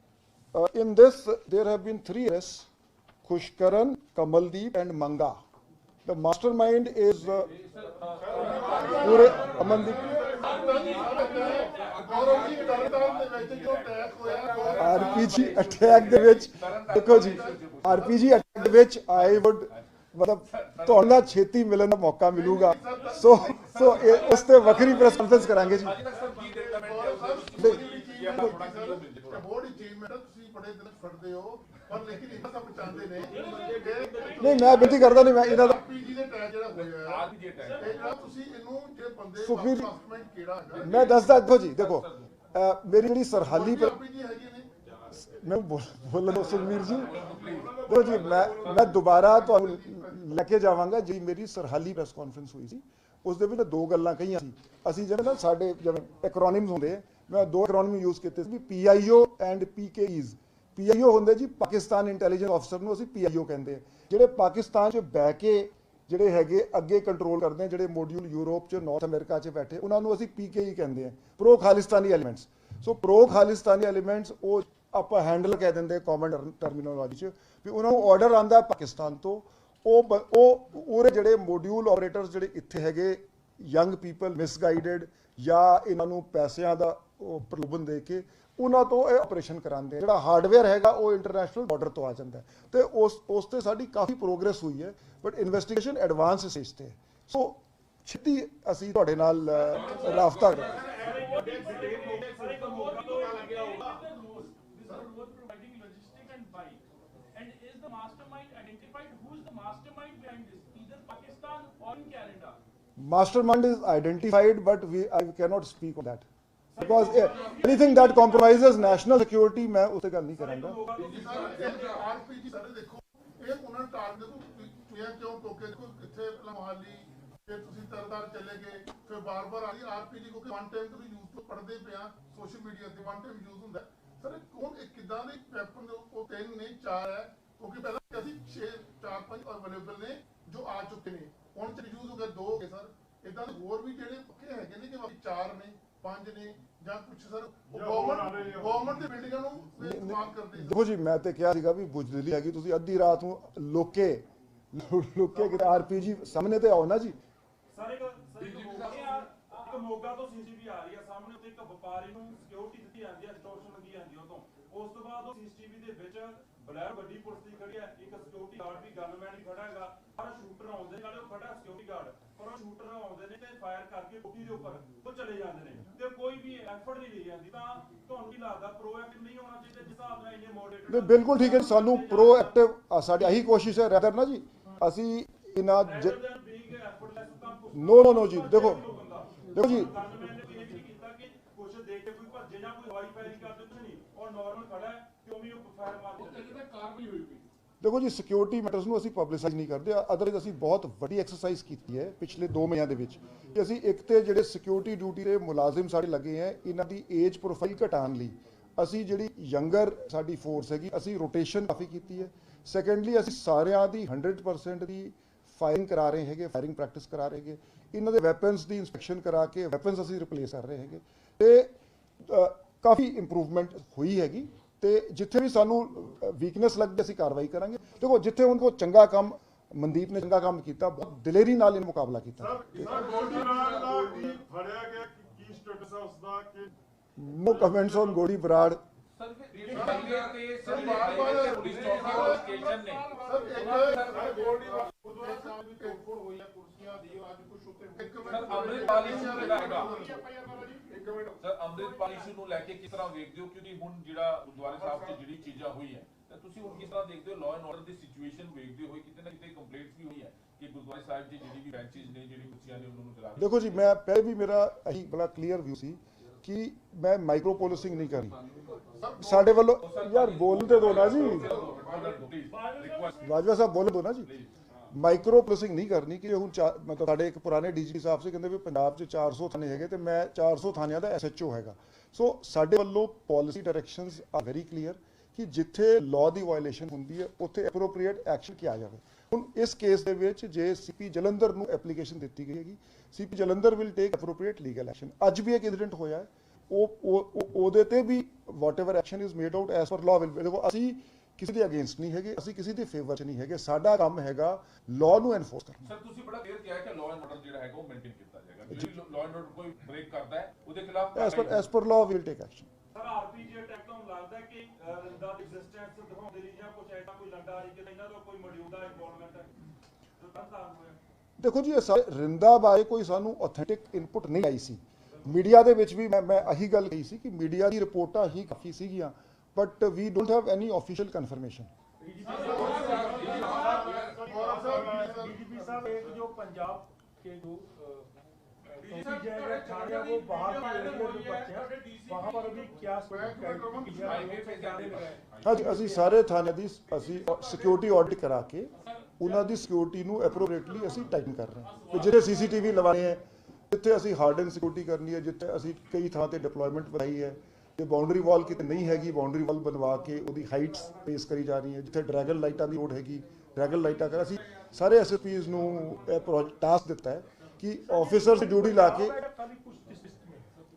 In this, there have been 3 arrests: Khushkaran, Kamaldeep, and Manga. The mastermind is Pure Amandeep. Gaurav ji Tarn Taran ਦੇ ਵਿੱਚ ਜੋ ਅਟੈਕ ਹੋਇਆ RPG ਅਟੈਕ ਦੇ ਵਿੱਚ ਦੇਖੋ ਜੀ, RPG ਅਟੈਕ ਦੇ ਵਿੱਚ ਆਈ ਵੁੱਡ ਮਤਲਬ ਤੁਹਾਨੂੰ ਨਾ ਛੇਤੀ ਮਿਲਣ ਦਾ ਮੌਕਾ ਮਿਲੂਗਾ। ਸੋ ਉਸ ਤੇ ਵੱਖਰੀ ਪ੍ਰੈਸ ਕਾਨਫਰੰਸ ਕਰਾਂਗੇ ਜੀ। ਬਹੁਤ ਅਚੀਵਮੈਂਟ ਹੈ, ਤੁਸੀਂ ਬੜੇ ਦਿਨ ਫੜਦੇ ਹੋ ਪਰ ਲੇਕਿਨ ਇਹਨਾਂ ਸਭ ਚਾਹੁੰਦੇ ਨੇ ਨਹੀਂ, ਮੈਂ ਬੇਨਤੀ ਕਰਦਾ ਨਹੀਂ, ਮੈਂ ਇਹਨਾਂ ਦਾ ਆਰਪੀਜੀ ਦੇ ਟੈਗ ਜਿਹੜਾ ਹੋਇਆ ਹੈ ਇਹ ਜਿਹੜਾ ਤੁਸੀਂ ਇਹਨੂੰ ਜੇ ਬੰਦੇ ਸੁਖਬੀਰ ਜੀ, ਮਾਸਟਰਮਾਈਂਡ ਕਿਹੜਾ ਹੈਗਾ ਮੈਂ ਦੱਸਦਾ। ਦੇਖੋ ਜੀ, ਦੇਖੋ ਮੇਰੀ ਜਿਹੜੀ ਸਰਹਾਲੀ ਆਰਪੀਜੀ ਹੈਗੇ ਨੇ ਮੈਂ ਬੋਲਣ ਦੋ ਸੁਖਬੀਰ ਜੀ। ਦੇਖੋ ਜੀ, ਮੈਂ ਦੁਬਾਰਾ ਤੁਹਾਨੂੰ ਲੈ ਕੇ ਜਾਵਾਂਗਾ। ਜੀ ਮੇਰੀ ਸਰਹਾਲੀ ਪ੍ਰੈਸ ਕਾਨਫਰੰਸ ਹੋਈ ਸੀ, ਉਸ ਦੇ ਵਿੱਚ 2 ਗੱਲਾਂ ਕਹੀਆਂ ਸੀ। ਅਸੀਂ ਜਿਹੜੇ ਨਾ ਸਾਡੇ ਜਿਵੇਂ ਐਕਰੋਨਿਮਸ ਹੁੰਦੇ ਆ, ਮੈਂ 2 ਐਕਰੋਨਿਮ ਯੂਜ਼ ਕੀਤੇ ਸੀ, PIO ਐਂਡ PKEs। PIO ਹੁੰਦੇ ਜੀ ਪਾਕਿਸਤਾਨ ਇੰਟੈਲੀਜੈਂਸ ਆਫਿਸਰ ਨੂੰ ਅਸੀਂ PIO ਕਹਿੰਦੇ ਆ, ਜਿਹੜੇ ਪਾਕਿਸਤਾਨ 'ਚ ਬਹਿ ਕੇ ਜਿਹੜੇ ਹੈਗੇ ਅੱਗੇ ਕੰਟਰੋਲ ਕਰਦੇ ਆ, ਜਿਹੜੇ ਮੋਡਿਊਲ ਯੂਰਪ 'ਚ ਨਾਰਥ ਅਮਰੀਕਾ 'ਚ ਬੈਠੇ, ਉਹਨਾਂ ਨੂੰ ਅਸੀਂ PKE ਕਹਿੰਦੇ ਆ, ਪ੍ਰੋ ਖਾਲਿਸਤਾਨੀ ਐਲੀਮੈਂਟਸ। ਸੋ ਪ੍ਰੋ ਖਾਲਿਸਤਾਨੀ ਐਲੀਮੈਂਟਸ ਉਹ ਆਪਾਂ ਹੈਂਡਲ ਕਹਿ ਦਿੰਦੇ ਕਾਮਨ ਟਰਮੀਨੋਲੋਜੀ 'ਚ, ਵੀ ਉਹਨਾਂ ਨੂੰ ਆਰਡਰ ਆਉਂਦਾ ਪਾਕਿਸਤਾਨ ਤੋਂ। ਉਹ ਉਹਦੇ ਜਿਹੜੇ ਮੋਡਿਊਲ ਆਪਰੇਟਰਸ ਜਿਹੜੇ ਇੱਥੇ ਹੈਗੇ, ਯੰਗ ਪੀਪਲ ਮਿਸਗਾਈਡਡ ਜਾਂ ਇਹਨਾਂ ਨੂੰ ਪੈਸਿਆਂ ਦਾ ਪ੍ਰਲੋਭਨ ਦੇ ਕੇ ਉਹਨਾਂ ਤੋਂ ਇਹ ਆਪਰੇਸ਼ਨ ਕਰਾਉਂਦੇ ਆ। ਜਿਹੜਾ ਹਾਰਡਵੇਅਰ ਹੈਗਾ ਉਹ ਇੰਟਰਨੈਸ਼ਨਲ ਬਾਰਡਰ ਤੋਂ ਆ ਜਾਂਦਾ। ਤੇ ਉਸ ਤੇ ਸਾਡੀ ਕਾਫੀ ਪ੍ਰੋਗਰੈਸ ਹੋਈ ਹੈ, ਬਟ ਇਨਵੈਸਟੀਗੇਸ਼ਨ ਐਡਵਾਂਸ ਸਟੇਜ ਤੇ। ਸੋ ਛੇਤੀ ਅਸੀਂ ਤੁਹਾਡੇ ਨਾਲ ਰਾਬਤਾ ਕਰਾਂਗੇ। Mastermind is identified, but I cannot speak on that because anything that compromises national security, मैं उससे ਗੱਲ नहीं करूँगा। ਆਰਪੀਜੀ ਸਾਰੇ ਦੇਖੋ ਇਹ ਉਹਨਾਂ ਨੂੰ ਟਾਰਗੇਟ ਤੁਸੀਂ ਕਿਉਂ ਟੋਕੇ ਦੇਖੋ ਕਿੱਥੇ ਮੋਹਾਲੀ ਫਿਰ ਤੁਸੀਂ ਤਰਨਤਾਰਨ ਚਲੇ ਗਏ ਫਿਰ ਬਾਰ-ਬਾਰ ਆ ਰਹੀ ਆਰਪੀਜੀ ਕਿਉਂਕਿ ਵਨ ਟਾਈਮ ਤੁਸੀਂ ਯੂਜ਼ ਤੋਂ ਪੜਦੇ ਪਿਆ ਸੋਸ਼ਲ ਮੀਡੀਆ ਤੇ ਵਨ ਟਾਈਮ ਯੂਜ਼ ਹੁੰਦਾ ਸਰ। ਕੌਣ ਇੱਕ ਕਿਦਾਂ ਦੇ ਵੈਪਨ ਉਹ 3 ਨੇ 4 ਹੈ ਕਿਉਂਕਿ ਪਹਿਲਾਂ ਅਸੀਂ 4-5 ਅਵੇਲੇਬਲ ਨੇ ਜੋ ਆ ਚੁੱਕੇ ਨੇ, ਹੁਣ ਚ ਯੂਜ਼ ਹੋ ਗਏ 2 ਹੋ ਗਏ ਸਰ। ਇਦਾਂ ਦੇ ਹੋਰ ਵੀ ਜਿਹੜੇ ਪੱਕੇ ਹੈਗੇ ਨੇ ਕਿ ਬਾਕੀ 4 ਨੇ 5 ਨੇ ਜਾਂ ਕੁਝ ਸਰ ਗਵਰਨਮੈਂਟ ਦੀ ਬਿਲਡਿੰਗਾਂ ਨੂੰ ਇਸਤੇਮਾਲ ਕਰਦੇ। ਦੇਖੋ ਜੀ, ਮੈਂ ਤੇ ਕਿਹਾ ਸੀਗਾ ਵੀ ਬੁਜਦਿਲੀ ਹੈਗੀ, ਤੁਸੀਂ ਅੱਧੀ ਰਾਤ ਨੂੰ ਲੋਕੇ ਕਿਤੇ RPG ਸਾਹਮਣੇ ਤੇ ਆਓ ਨਾ ਜੀ। ਇੱਕ ਮੋਗਾ ਤੋਂ ਸੀਸੀਟੀਵੀ ਆ ਰਹੀ ਹੈ ਸਾਹਮਣੇ, ਉੱਤੇ ਇੱਕ ਵਪਾਰੀ ਨੂੰ ਸਿਕਿਉਰਿਟੀ ਦਿੱਤੀ ਜਾਂਦੀ ਹੈ, ਐਕਸਟੋਰਸ਼ਨ ਲੱਗੀ ਜਾਂਦੀ ਉਹ ਤੋਂ। ਉਸ ਤੋਂ ਬਾਅਦ ਉਹ ਸੀਸੀਟੀਵੀ ਦੇ ਵਿੱਚ ਬਲੈਰ ਵੱਡੀ ਪੁਲਿਸ ਦੀ ਖੜੀ ਹੈ, ਇੱਕ ਸਿਕਿਉਰਿਟੀ ਗਾਰਡ ਵੀ ਗਨਮੈਨ ਵੀ ਖੜਾ ਹੈਗਾ, ਪਰ ਸ਼ੂਟਰ ਆਉਂਦੇ ਨਾਲੇ ਉਹ ਖੜਾ ਸਿਕਿਉਰਿਟੀ ਗਾਰਡ, ਪਰ ਉਹ ਸ਼ੂਟਰ ਆਉਂਦੇ ਨੇ ਤੇ ਫਾਇਰ ਕਰਕੇ ਕੋਠੀ ਦੇ ਉੱਪਰ ਉਹ ਚਲੇ ਜਾਂਦੇ ਨੇ ਤੇ ਕੋਈ ਵੀ ਐਫਰਟ ਨਹੀਂ ਲਈ ਜਾਂਦੀ। ਤਾਂ ਤੁਹਾਨੂੰ ਕੀ ਲੱਗਦਾ ਪ੍ਰੋਐਕਟਿਵ ਨਹੀਂ ਹੋਣਾ ਚਾਹੀਦਾ ਜਿਸ ਹਿਸਾਬ ਨਾਲ ਇਹਨੇ ਮੋਡਰੇਟਰ? ਬਿਲਕੁਲ ਠੀਕ ਹੈ, ਸਾਨੂੰ ਪ੍ਰੋਐਕਟਿਵ ਸਾਡੀ ਇਹੀ ਕੋਸ਼ਿਸ਼ ਹੈ ਰੈਦਰ ਨਾ ਜੀ। ਅਸੀਂ ਇਹਨਾਂ ਨੋ ਜੀ ਦੇਖੋ ਜੀ ਦੇਖੋ ਜੀ, ਸਿਕਿਉਰਿਟੀ ਮੈਟਰਸ ਨੂੰ ਅਸੀਂ ਪਬਲਿਸਾਈਜ਼ ਨਹੀਂ ਕਰਦੇ। ਅਦਰਵਾਈਜ਼ ਅਸੀਂ ਬਹੁਤ ਵੱਡੀ ਐਕਸਰਸਾਈਜ਼ ਕੀਤੀ ਹੈ ਪਿਛਲੇ 2 ਮਹੀਨਿਆਂ ਦੇ ਵਿੱਚ ਕਿ ਅਸੀਂ ਇੱਕ ਤੇ ਜਿਹੜੇ ਸਿਕਿਉਰਿਟੀ ਡਿਊਟੀ ਦੇ ਮੁਲਾਜ਼ਮ ਸਾਡੇ ਲੱਗੇ ਹੈ, ਇਹਨਾਂ ਦੀ ਏਜ ਪ੍ਰੋਫਾਈਲ ਘਟਾਉਣ ਲਈ ਅਸੀਂ ਜਿਹੜੀ ਯੰਗਰ ਸਾਡੀ ਫੋਰਸ ਹੈਗੀ ਅਸੀਂ ਰੋਟੇਸ਼ਨ ਕਾਫੀ ਕੀਤੀ ਹੈ। ਸੈਕੰਡਲੀ ਅਸੀਂ ਸਾਰਿਆਂ ਦੀ 100% ਦੀ ਫਾਇਰਿੰਗ ਕਰਾ ਰਹੇ ਹੈਗੇ, ਫਾਇਰਿੰਗ ਪ੍ਰੈਕਟਿਸ ਕਰਾ ਰਹੇ ਹੈਗੇ, ਇਹਨਾਂ ਦੇ ਵੈਪਨਸ ਦੀ ਇਨਸਪੈਕਸ਼ਨ ਕਰਾ ਕੇ ਵੈਪਨਸ ਅਸੀਂ ਰਿਪਲੇਸ ਕਰ ਰਹੇ ਹੈਗੇ ਤੇ ਕਾਫੀ ਇੰਪਰੂਵਮੈਂਟ ਹੋਈ ਹੈਗੀ। ਤੇ ਜਿੱਥੇ ਵੀ ਸਾਨੂੰ ਵੀਕਨੈਸ ਲੱਗਦੀ ਅਸੀਂ ਕਾਰਵਾਈ ਕਰਾਂਗੇ। ਦੇਖੋ ਜਿੱਥੇ ਉਹਨਾਂ ਕੋਲ ਚੰਗਾ ਕੰਮ ਮਨਦੀਪ ਨੇ ਚੰਗਾ ਕੰਮ ਕੀਤਾ, ਬਹੁਤ ਦਿਲੇਰੀ ਨਾਲ ਇਹਨੂੰ ਮੁਕਾਬਲਾ ਕੀਤਾ। ਨੋ ਕਮੈਂਟਸ ਔਨ ਗੋਲੀ ਬਰਾੜ। ਸਰ ਅੰਮ੍ਰਿਤਪਾਲ ਇਸ਼ੂ ਨੂੰ ਲੈ ਕੇ ਕਿਸ ਤਰ੍ਹਾਂ ਵੇਖਦੇ ਹੋ, ਕਿਉਂਕਿ ਹੁਣ ਜਿਹੜਾ ਗੁਰਦੁਆਰੇ ਸਾਹਿਬ 'ਚ ਜਿਹੜੀ ਚੀਜ਼ਾਂ ਹੋਈ ਹੈ ਤਾਂ ਤੁਸੀਂ ਹੁਣ ਕਿਸ ਤਰ੍ਹਾਂ ਦੇਖਦੇ ਹੋ law and order the situation ਵੇਖਦੇ ਹੋਏ? ਕਿਤੇ ਨਾ ਕਿਤੇ ਕੰਪਲੇਂਟਸ ਵੀ ਹੋਈ ਹੈ ਕਿ ਗੁਰਦੁਆਰੇ ਸਾਹਿਬ ਦੀ ਜਿਹੜੀ ਵੀ ਬੈਂਚਿਸ ਨੇ, ਜਿਹੜੀ ਕੁਰਸੀਆਂ ਨੇ, ਉਹਨਾਂ ਨੂੰ ਜਲਾ ਦੇਖੋ ਜੀ, ਮੈਂ ਪਹਿਲੇ ਵੀ ਮੇਰਾ ਇਹੀ ਬੜਾ ਕਲੀਅਰ ਵਿਊ ਸੀ ਕਿ ਮੈਂ ਮਾਈਕਰੋ ਪੋਲਿਸਿੰਗ ਨਹੀਂ ਕਰਨੀ ਸਾਡੇ ਵੱਲੋਂ। ਯਾਰ ਬੋਲਣ ਤੇ ਦੋ ਨਾ ਜੀ, ਬਾਜਵਾ ਸਾਹਿਬ ਬੋਲਣ ਦੋ ਨਾ ਜੀ। ਮਾਈਕਰੋ ਪੋਲਿਸਿੰਗ ਨਹੀਂ ਕਰਨੀ ਕਿ ਹੁਣ ਮਤਲਬ ਸਾਡੇ ਇੱਕ ਪੁਰਾਣੇ ਡੀਜੀਪੀ ਸਾਹਿਬ ਸੀ, ਕਹਿੰਦੇ ਵੀ ਪੰਜਾਬ 'ਚ 400 ਥਾਣੇ ਹੈਗੇ ਤੇ ਮੈਂ 400 ਥਾਣਿਆਂ ਦਾ SHO ਹੈਗਾ। ਸੋ ਸਾਡੇ ਵੱਲੋਂ policy directions are very clear ਕਿ ਜਿੱਥੇ ਲਾਅ ਦੀ ਵਾਇਓਲੇਸ਼ਨ ਹੁੰਦੀ ਹੈ ਉੱਥੇ ਐਪਰੋਪ੍ਰੀਏਟ ਐਕਸ਼ਨ ਕਿਹਾ ਜਾਵੇ। ਹੁਣ ਇਸ ਕੇਸ ਦੇ ਵਿੱਚ ਜੇ CP ਜਲੰਧਰ ਨੂੰ ਐਪਲੀਕੇਸ਼ਨ ਦਿੱਤੀ ਗਈ ਹੈਗੀ, CP Jalandhar will take appropriate legal action. ਅੱਜ ਵੀ ਇੱਕ ਇਨਸੀਡੈਂਟ ਹੋਇਆ ਹੈ, ਉਹਦੇ ਤੇ ਵੀ whatever action is made out as per law will. ਦੇਖੋ ਅਸੀਂ ਕਿਸੇ ਦੇ ਅਗੇਂਸਟ ਨਹੀਂ ਹੈਗੇ, ਅਸੀਂ ਕਿਸੇ ਦੇ ਫੇਵਰ 'ਚ ਨਹੀਂ ਹੈਗੇ, ਸਾਡਾ ਕੰਮ ਹੈਗਾ ਲਾਅ ਨੂੰ ਐਨਫੋਰਸ ਕਰਨਾ। ਸਰ ਤੁਸੀਂ ਬੜਾ ਕਲੀਅਰ ਕਿਹਾ ਕਿ ਲਾਅ ਐਂਡ ਆਰਡਰ ਜਿਹੜਾ ਹੈਗਾ ਉਹ ਮੇਨਟੇਨ ਕੀਤਾ ਜਾਏਗਾ, ਜਿਹੜੀ ਲਾਅ ਐਂਡ ਆਰਡਰ ਕੋਈ ਬ੍ਰੇਕ ਕਰਦਾ ਹੈ ਉਹਦੇ ਖਿਲਾਫ S per law will take action. Sir RPG attack ਤੋਂ ਲੱਗਦਾ ਕਿ ਰਿੰਦਾ ਦੀ ਐਗਜ਼ਿਸਟੈਂਸ ਦਿਖਾਉਂਦੇ ਲਈ ਜਾਂ ਕੁਝ ਐਸਾ ਕੋਈ ਲੰਡਾ ਰਹੀ ਕਿ ਇਹਨਾਂ ਦਾ ਕੋਈ ਮੌਜੂਦਾ ਇਨਵੋਲਵਮੈਂਟ ਹੈ ਜੋ ਤਾਂ ਹੋਇਆ। ਦੇਖੋ ਜੀ, ਇਹ ਰਿੰਦਾ ਬਾਰੇ ਕੋਈ ਸਾਨੂੰ ਆਥੈਂਟਿਕ ਇਨਪੁਟ ਨਹੀਂ ਆਈ ਸੀ। ਮੀਡੀਆ ਦੇ ਵਿੱਚ ਵੀ ਮੈਂ ਇਹੀ ਗੱਲ ਕਹੀ ਸੀ ਕਿ ਮੀਡੀਆ ਦੀ ਰਿਪੋਰਟਾਂ ਹੀ ਕਾਫੀ ਸੀਗੀਆਂ, but we don't have any official confirmation. DGP साहब, एक जो पंजाब के जो थाने वो बाहर के एरिया में पड़ते हैं, वहाँ पर अभी क्या हाँ जी, ਅਸੀਂ ਸਾਰੇ ਥਾਣੇ ਦੀ ਅਸੀਂ ਸਿਕਿਉਰਿਟੀ ਆਡਿਟ ਕਰਾ ਕੇ ਉਹਨਾਂ ਦੀ ਸਿਕਿਉਰਿਟੀ ਨੂੰ ਐਪਰੋਪ੍ਰੀਏਟਲੀ ਅਸੀਂ ਟਾਈਟਨ ਕਰ ਰਹੇ ਹਾਂ। ਜਿਹੜੇ CCTV ਲਵਾਏ ਹੈ, ਜਿੱਥੇ ਅਸੀਂ ਹਾਰਡਨ ਸਿਕਿਉਰਿਟੀ ਕਰਨੀ ਹੈ, ਜਿੱਥੇ ਅਸੀਂ ਕਈ ਥਾਂ ਤੇ ਡਿਪਲੋਇਮੈਂਟ ਵਧਾਈ ਹੈ, ਜੇ ਬਾਉਂਡਰੀ ਵਾਲ ਕਿਤੇ ਨਹੀਂ ਹੈਗੀ, ਬਾਉਂਡਰੀ ਵਾਲ ਬਣਵਾ ਕੇ ਉਹਦੀ ਹਾਈਟਸ ਪੇਸ ਕਰੀ ਜਾ ਰਹੀ ਹੈ, ਜਿੱਥੇ ਡਰੈਗਨ ਲਾਈਟਾਂ ਦੀ ਲੋੜ ਹੈਗੀ ਡਰੈਗਨ ਲਾਈਟਾਂ ਕਰ। ਅਸੀਂ ਸਾਰੇ SSPs ਨੂੰ ਇਹ ਟਾਸਕ ਦਿੱਤਾ ਹੈ ਕਿ ਆਫਿਸਰ ਦੀ ਡਿਊਟੀ ਲਾ ਕੇ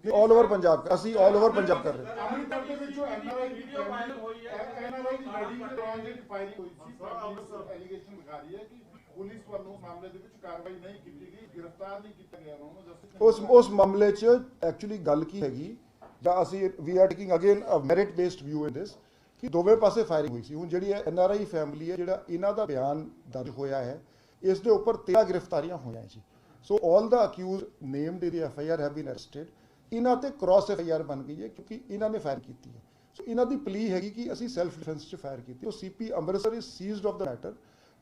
ਆਲ ਓਵਰ ਪੰਜਾਬ, ਅਸੀਂ ਆਲ ਓਵਰ ਪੰਜਾਬ ਕਰ ਰਹੇ ਹਾਂ। ਅੰਮ੍ਰਿਤਸਰ ਦੇ ਵਿੱਚ ਜੋ NRI ਵੀਡੀਓ ਵਾਇਰਲ ਹੋਈ ਹੈ, NRI ਦੀ ਵੈਡਿੰਗ ਦੇ ਦੌਰਾਨ ਜਿਹੜੀ ਫਾਇਰਿੰਗ ਹੋਈ ਸੀ, ਅੰਮ੍ਰਿਤਸਰ ਐਲੀਗੇਸ਼ਨ ਲਗਾ ਰਹੀ ਹੈ ਕਿ ਪੁਲਿਸ ਵੱਲੋਂ ਮਾਮਲੇ ਦੇ ਵਿੱਚ ਕਾਰਵਾਈ ਨਹੀਂ ਕੀਤੀ ਗਈ, ਗ੍ਰਿਫਤਾਰ ਨਹੀਂ ਕੀਤਾ ਗਿਆ ਉਹਨਾਂ ਨੂੰ। ਉਸ ਮਾਮਲੇ 'ਚ ਐਕਚੁਅਲੀ ਗੱਲ ਕੀ ਹੈਗੀ, ਜਾਂ ਅਸੀਂ we are taking again a merit based view in this ਕਿ ਦੋਵੇਂ ਪਾਸੇ ਫਾਇਰਿੰਗ ਹੋਈ ਸੀ। ਹੁਣ ਜਿਹੜੀ NRI ਫੈਮਿਲੀ ਹੈ, ਜਿਹੜਾ ਇਹਨਾਂ ਦਾ ਬਿਆਨ ਦਰਜ ਹੋਇਆ ਹੈ, ਇਸ ਦੇ ਉੱਪਰ 13 ਗ੍ਰਿਫਤਾਰੀਆਂ ਹੋਈਆਂ ਜੀ। ਸੋ ਆਲ ਦਾ accused named in the FIR have been arrested. ਇਹਨਾਂ ਤੇ ਕ੍ਰਾਸ FIR ਬਣ ਗਈ ਹੈ ਕਿਉਂਕਿ ਇਹਨਾਂ ਨੇ ਫਾਇਰ ਕੀਤੀ ਹੈ। ਸੋ ਇਹਨਾਂ ਦੀ ਪਲੀ ਹੈਗੀ ਕਿ ਅਸੀਂ ਸੈਲਫ ਡਿਫੈਂਸ 'ਚ ਫਾਇਰ ਕੀਤੀ। ਉਹ CP Amritsar is seized of ਦਾ ਮੈਟਰ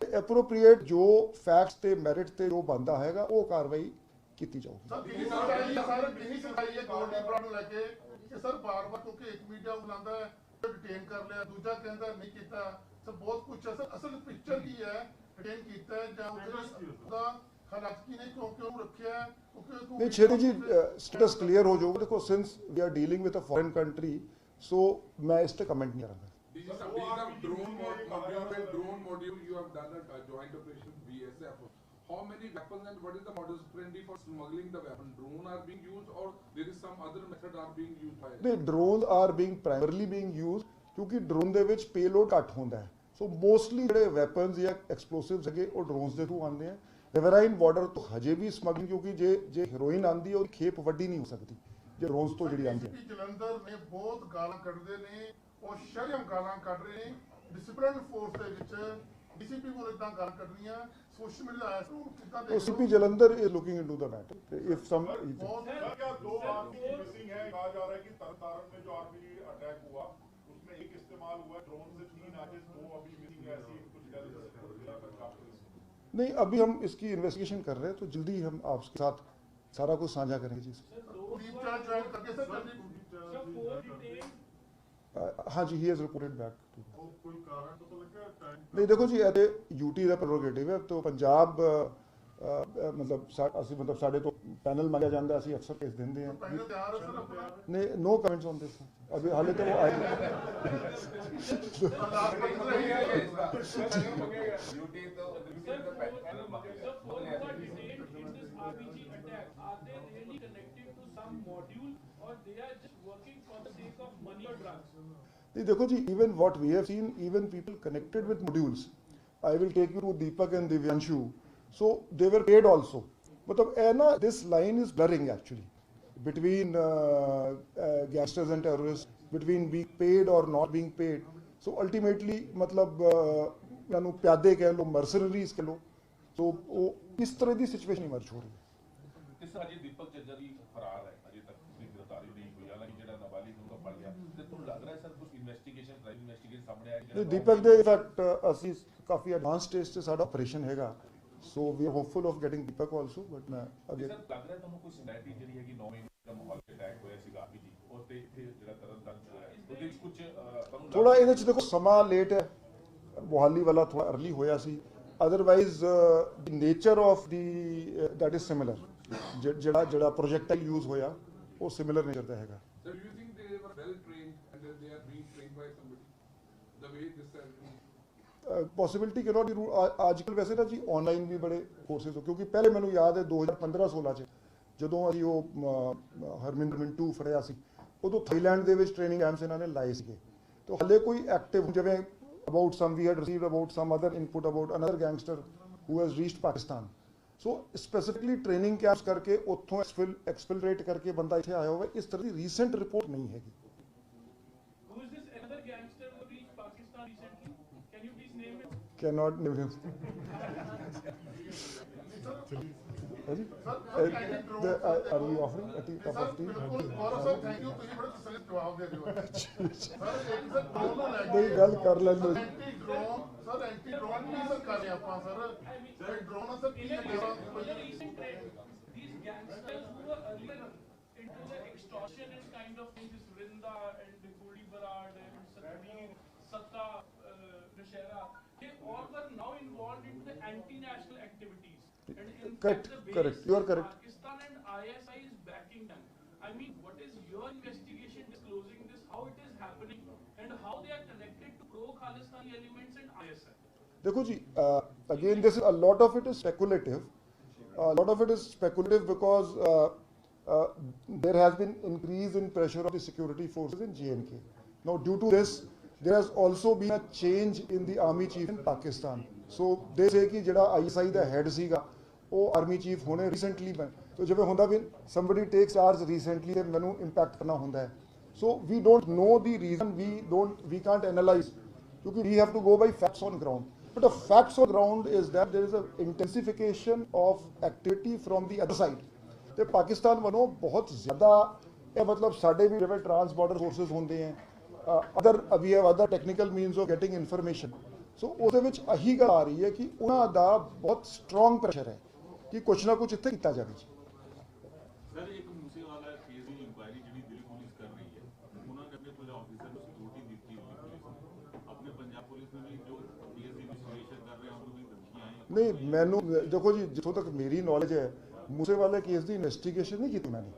ਤੇ ਐਪਰੋਪ੍ਰੀਏਟ ਜੋ ਫੈਕਟਸ ਤੇ ਮੈਰਿਟ ਤੇ ਜੋ ਬਣਦਾ ਹੈਗਾ ਉਹ ਕਾਰਵਾਈ ਕੀਤੀ ਜਾਊਗੀ। ਸਰ ਕਿੰਨੀ ਸਖਾਈ ਹੈ ਗੋਲਡੀਪੁਰਾ ਨੂੰ ਲੈ ਕੇ ਕਿ ਸਰ ਬਾਰ-ਬਾਰ ਕਿਉਂਕਿ ਇੱਕ ਮੀਡੀਆ ਬੁਲਾਉਂਦਾ ਹੈ, ਡਿਟੇਨ ਕਰ ਲਿਆ, ਦੂਜਾ ਕਹਿੰਦਾ ਨਹੀਂ ਕੀਤਾ, ਸਰ ਬਹੁਤ ਕੁਝ ਹੈ। ਸਰ ਅਸਲ ਪਿਕਚਰ ਕੀ ਹੈ, ਡਿਟੇਨ ਕੀਤਾ ਹੈ ਜਾਂ ਉਹਦਾ ਹਾਲਾਤ ਕੀ ਨੇ, ਕਿਉਂ ਕਿਉਂ ਰੱਖਿਆ ਹੈ? ਨਹੀਂ ਛੇਤੀ ਜੀ ਸਟੇਟਸ ਕਲੀਅਰ ਹੋ ਜਾਊਗਾ। ਦੇਖੋ since we are dealing with a foreign country, so ਮੈਂ ਇਸ ਤੇ ਕਮੈਂਟ ਨਹੀਂ ਕਰਾਂਗਾ। Drone module, you have done a joint operation BSF. How many weapons and what is the modus operandi for smuggling the weapon? Drone are being used or there is some other method are being used by? The drones are being primarily being used ਕਿਉਂਕਿ ਡਰੋਨ ਦੇ ਵਿੱਚ ਪੇਲੋਡ ਘੱਟ ਹੁੰਦਾ ਹੈ। ਸੋ ਮੋਸਟਲੀ ਜਿਹੜੇ ਵੈਪਨਸ ਜਾਂ ਐਕਸਪਲੋਸਿਵਸ ਹੈਗੇ ਉਹ ਡਰੋਨਸ ਦੇ ਥਰੂ ਆਉਂਦੇ ਆ। ਰਿਵਰਾਈਨ ਬਾਰਡਰ ਤੋਂ ਹਜੇ ਵੀ ਸਮਗਲਿੰਗ, ਕਿਉਂਕਿ ਜੇ ਹੀਰੋਇਨ ਆਉਂਦੀ ਹੈ ਉਹਦੀ ਖੇਪ ਵੱਡੀ ਨਹੀਂ ਹੋ ਸਕਦੀ ਜੇ ਡਰੋਨਸ ਤੋਂ ਜਿਹੜੀ ਆਉਂਦੀ ਹੈ। ਜਲੰਧਰ ਨੇ ਬਹੁਤ ਗਾਲਾਂ ਕੱਢਦੇ ਨੇ, ਉਹ ਸ਼ਰਮ ਗਾਲਾਂ ਕੱਢ ਰਹੇ ਨੇ ਡਿਸਪਲਿਨ ਫੋਰਸ ਦੇ ਵਿੱਚ। DCP ਕੋਲ ਇਦਾਂ ਗੱਲ ਕਰਨੀਆਂ ਸੋਸ਼ਲ ਮੀਡੀਆ ਆਇਆ ਸੀ, ਕਿੱਦਾਂ तो CP Jalandhar is looking into the matter. If some क्या 2 आदमी मिसिंग है? कहा जा रहा है कि तरतारण में जो आर्मी अटैक हुआ उसमें एक इस्तेमाल हुआ ड्रोन से, 3 आगे 2 अभी मिसिंग है, ऐसी कुछ जिला पंजाब पुलिस। नहीं, अभी हम इसकी इन्वेस्टिगेशन कर रहे हैं, तो जल्दी हम आपके साथ सारा कुछ साझा करेंगे जी। ज्वाइन करके सर हाँ जी, he has reported back to. कोई कारण तो लगा टाइम नहीं देखो जी, ਇਹ यूटी ਦਾ ਪ੍ਰੈਰੋਗੇਟਿਵ ਹੈ। तो पंजाब मतलब ਸਾਡੇ ਤੋਂ ਪੈਨਲ ਮੰਗਿਆ ਜਾਂਦਾ, ਅਸੀਂ ਅਕਸਰ ਕੇਸ ਦਿੰਦੇ ਹਾਂ। ਪਹਿਲੇ ਤਿਆਰ ਹੈ ਸਰ ਆਪਣਾ नहीं, नो कमेंट्स ऑन दिस अभी, हाले तो वो आए नहीं देखो जी, even what we have seen, even people connected with modules, I will take you to Deepak and Divyanshu, so they were paid also. मतलब है ना, this line is blurring actually between gangsters and terrorists, between being paid or not being paid. So ultimately मतलब ਇਹਨਾਂ ਨੂੰ ਪਿਆਦੇ ਕਹਿ ਲਓ, ਮਰਸਨਰੀਜ਼ ਕਹਿ ਲਓ, तो वो इस तरह की सिचुएशन इमर्ज हो रही है। ਤੇ ਸਰ ਅਜੇ ਦੀਪਕ ਚੱਜਾ ਦੀ ਫਰਾਰ ਹੈ, ਅਜੇ ਤੱਕ ਕੋਈ ਗ੍ਰਿਫਤਾਰੀ ਨਹੀਂ ਹੋਈ, ਹਾਲਾਂਕਿ ਜਿਹੜਾ ਨਾਬਾਲਿਗ ਨੂੰ ਫੜ ਲਿਆ। ਤੇ ਤੁਹਾਨੂੰ ਲੱਗ ਰਿਹਾ ਸਰ ਕੁਝ ਇਨਵੈਸਟੀਗੇਸ਼ਨ ਸਾਹਮਣੇ ਆਇਆ? ਦੀਪਕ ਦੇ ਇਨਫੈਕਟ ਅਸੀਂ ਕਾਫੀ ਐਡਵਾਂਸ ਸਟੇਜ ਤੇ ਸਾਡਾ ਆਪਰੇਸ਼ਨ ਹੈਗਾ। So we are hopeful of getting Deepak also, but sir again, ਲੱਗ ਰਿਹਾ ਤੁਹਾਨੂੰ ਕੋਈ ਸਿਮੈਲਿਟੀ ਜਿਹੜੀ ਹੈਗੀ 9 ਮਹੀਨੇ ਦਾ ਮਾਹੌਲ ਅਟੈਕ ਹੋਇਆ ਸੀਗਾ ਆਪ ਜੀ ਉਹ ਤੇ ਇੱਥੇ ਜਿਹੜਾ ਤਰਨਤਾਰਨ ਚ ਹੋਇਆ ਉਹਦੇ ਵਿੱਚ ਕੁਝ ਤੁਹਾਨੂੰ ਥੋੜਾ ਇਹਦੇ ਚ ਦੇਖੋ ਸਮਾਂ ਲੇਟ ਹੈ, ਮੁਹਾਲੀ ਵਾਲਾ ਥੋੜਾ ਅਰਲੀ ਹੋਇਆ ਸੀ, otherwise the nature of the that is similar, ਜਿਹੜਾ ਪ੍ਰੋਜੈਕਟਾਈਲ ਯੂਜ਼ ਹੋਇਆ ਉਹ ਸਿਮਿਲਰ ਨੇਚਰ ਦਾ ਹੈਗਾ। So do you think they were well trained and that they are being trained by somebody? The way this has been. Possibility ਕਿ ਨੋਟ ਅੱਜ ਕੱਲ੍ਹ ਵੈਸੇ ਨਾ ਜੀ ਆਨਲਾਈਨ ਵੀ ਬੜੇ ਕੋਰਸਿਸ ਹੋ, ਕਿਉਂਕਿ ਪਹਿਲੇ ਮੈਨੂੰ ਯਾਦ ਹੈ 2015-16 ਚ ਜਦੋਂ ਅਸੀਂ ਉਹ ਹਰਮਿੰਦਰ ਮਿੰਟੂ ਫੜਿਆ ਸੀ, ਉਦੋਂ ਥਾਈਲੈਂਡ ਦੇ ਵਿੱਚ ਟ੍ਰੇਨਿੰਗ ਕੈਂਪਸ ਇਹਨਾਂ ਨੇ ਲਾਏ ਸੀਗੇ, ਤੇ ਹਾਲੇ ਕੋਈ ਐਕਟਿਵ ਜਿਵੇਂ about some we had received about some other input about another gangster who has reached Pakistan, so specifically training camps ਕਰਕੇ ਉੱਥੋਂ ਐਕਸਫਿਲਟਰੇਟ ਕਰਕੇ ਬੰਦਾ ਇੱਥੇ ਆਇਆ ਹੋਵੇ, ਇਸ ਤਰ੍ਹਾਂ ਦੀ ਰੀਸੈਂਟ ਰਿਪੋਰਟ ਨਹੀਂ ਹੈਗੀ। Who is this another gangster who reached Pakistan recently? Can you please name him? Cannot name him. Are we offering a cup of tea? Gaurav sir thank you, ਤੁਸੀਂ ਬੜੇ ਤਸੱਲੀ ਜਵਾਬ ਦੇ ਰਹੇ ਹੋ ਸਰ। ਇੱਕ ਸਰ ਡਰੋਨ ਨੂੰ ਲੈ ਨਹੀਂ ਗੱਲ ਕਰ ਲੈਂਦੇ ਐਂਟੀ ਡਰੋਨ ਵੀ ਸਰ ਕਰ ਰਹੇ ਆਪਾਂ sir, drone sir Ki In ਹੈ a recent trend, these gangsters who were earlier into the extortion and kind of things, this Rinda and Goli Barad and Satbeer, Satta, Nashera, they all were now involved into the anti-national activities. And in Correct, fact, the correct. base You are correct. Pakistan and ISI is backing them. I mean, what is your investigation disclosing this, how it is happening, and how they are connected to pro-Khalistani elements and ISI? देखो जी, again this is a lot of it is speculative. A lot of it is speculative because there has been increase in pressure of the security forces in J&K. Now due to this, there has also been a change in the army chief in Pakistan. So they say कि जड़ा ISI ਦਾ head ਸੀਗਾ ਉਹ army chief ਹੋਣੇ recently ਬਣ, तो ਜਿਵੇਂ ਹੁੰਦਾ ਵੀ somebody takes charge recently ਤੇ ਮੈਨੂੰ impact ਕਰਨਾ ਹੁੰਦਾ ਹੈ, so we don't know the reason, we can't analyze क्योंकि we have to go by facts on ground. But the facts on ground is that there is a intensification of activity from the other side. ਤੇ ਪਾਕਿਸਤਾਨ ਵੱਲੋਂ ਬਹੁਤ ਜ਼ਿਆਦਾ ਇਹ ਮਤਲਬ ਸਾਡੇ ਵੀ ਜਿਵੇਂ ਟਰਾਂਸ ਬਾਰਡਰ ਫੋਰਸਸ ਹੁੰਦੇ ਹੈ, other we have other technical means of getting information, so ਉਹਦੇ ਵਿੱਚ ਇਹੀ ਗੱਲ ਆ ਰਹੀ ਹੈ ਕਿ ਉਹਨਾਂ ਦਾ ਬਹੁਤ ਸਟਰੋਂਗ ਪ੍ਰੈਸ਼ਰ ਹੈ ਕਿ ਕੁਛ ਨਾ ਕੁਛ ਇੱਥੇ ਕੀਤਾ ਜਾਵੇ ਜੀ। ਸਰ ਇੱਕ ਮੂਸੇਵਾਲਾ ਕੇਸ ਦੀ ਇਨਕੁਆਇਰੀ ਜਿਹੜੀ ਦਿੱਲੀ ਪੁਲਿਸ ਕਰ ਰਹੀ ਹੈ, ਉਹਨਾਂ ਨੇ ਆਪਣੇ ਕੁਝ ਆਫੀਸਰ ਨੂੰ ਸਿਕਿਉਰਿਟੀ ਦਿੱਤੀ ਹੋਈ ਪੁਲਿਸ ਨੇ, ਆਪਣੇ ਪੰਜਾਬ ਪੁਲਿਸ ਨੇ ਵੀ ਜੋ ਕੇਸ ਦੀ ਇਨਵੈਸਟੀਗੇਸ਼ਨ ਕਰ ਰਹੇ ਹਨ ਉਹਨੂੰ ਵੀ ਧਮਕੀਆਂ ਆਈਆਂ। ਨਹੀਂ ਮੈਨੂੰ ਦੇਖੋ ਜੀ, ਜਿੱਥੋਂ ਤੱਕ ਮੇਰੀ ਨੌਲੇਜ ਹੈ ਮੂਸੇਵਾਲੇ ਕੇਸ ਦੀ ਇਨਵੈਸਟੀਗੇਸ਼ਨ ਨਹੀਂ ਕੀਤੀ ਉਹਨਾਂ ਨੇ।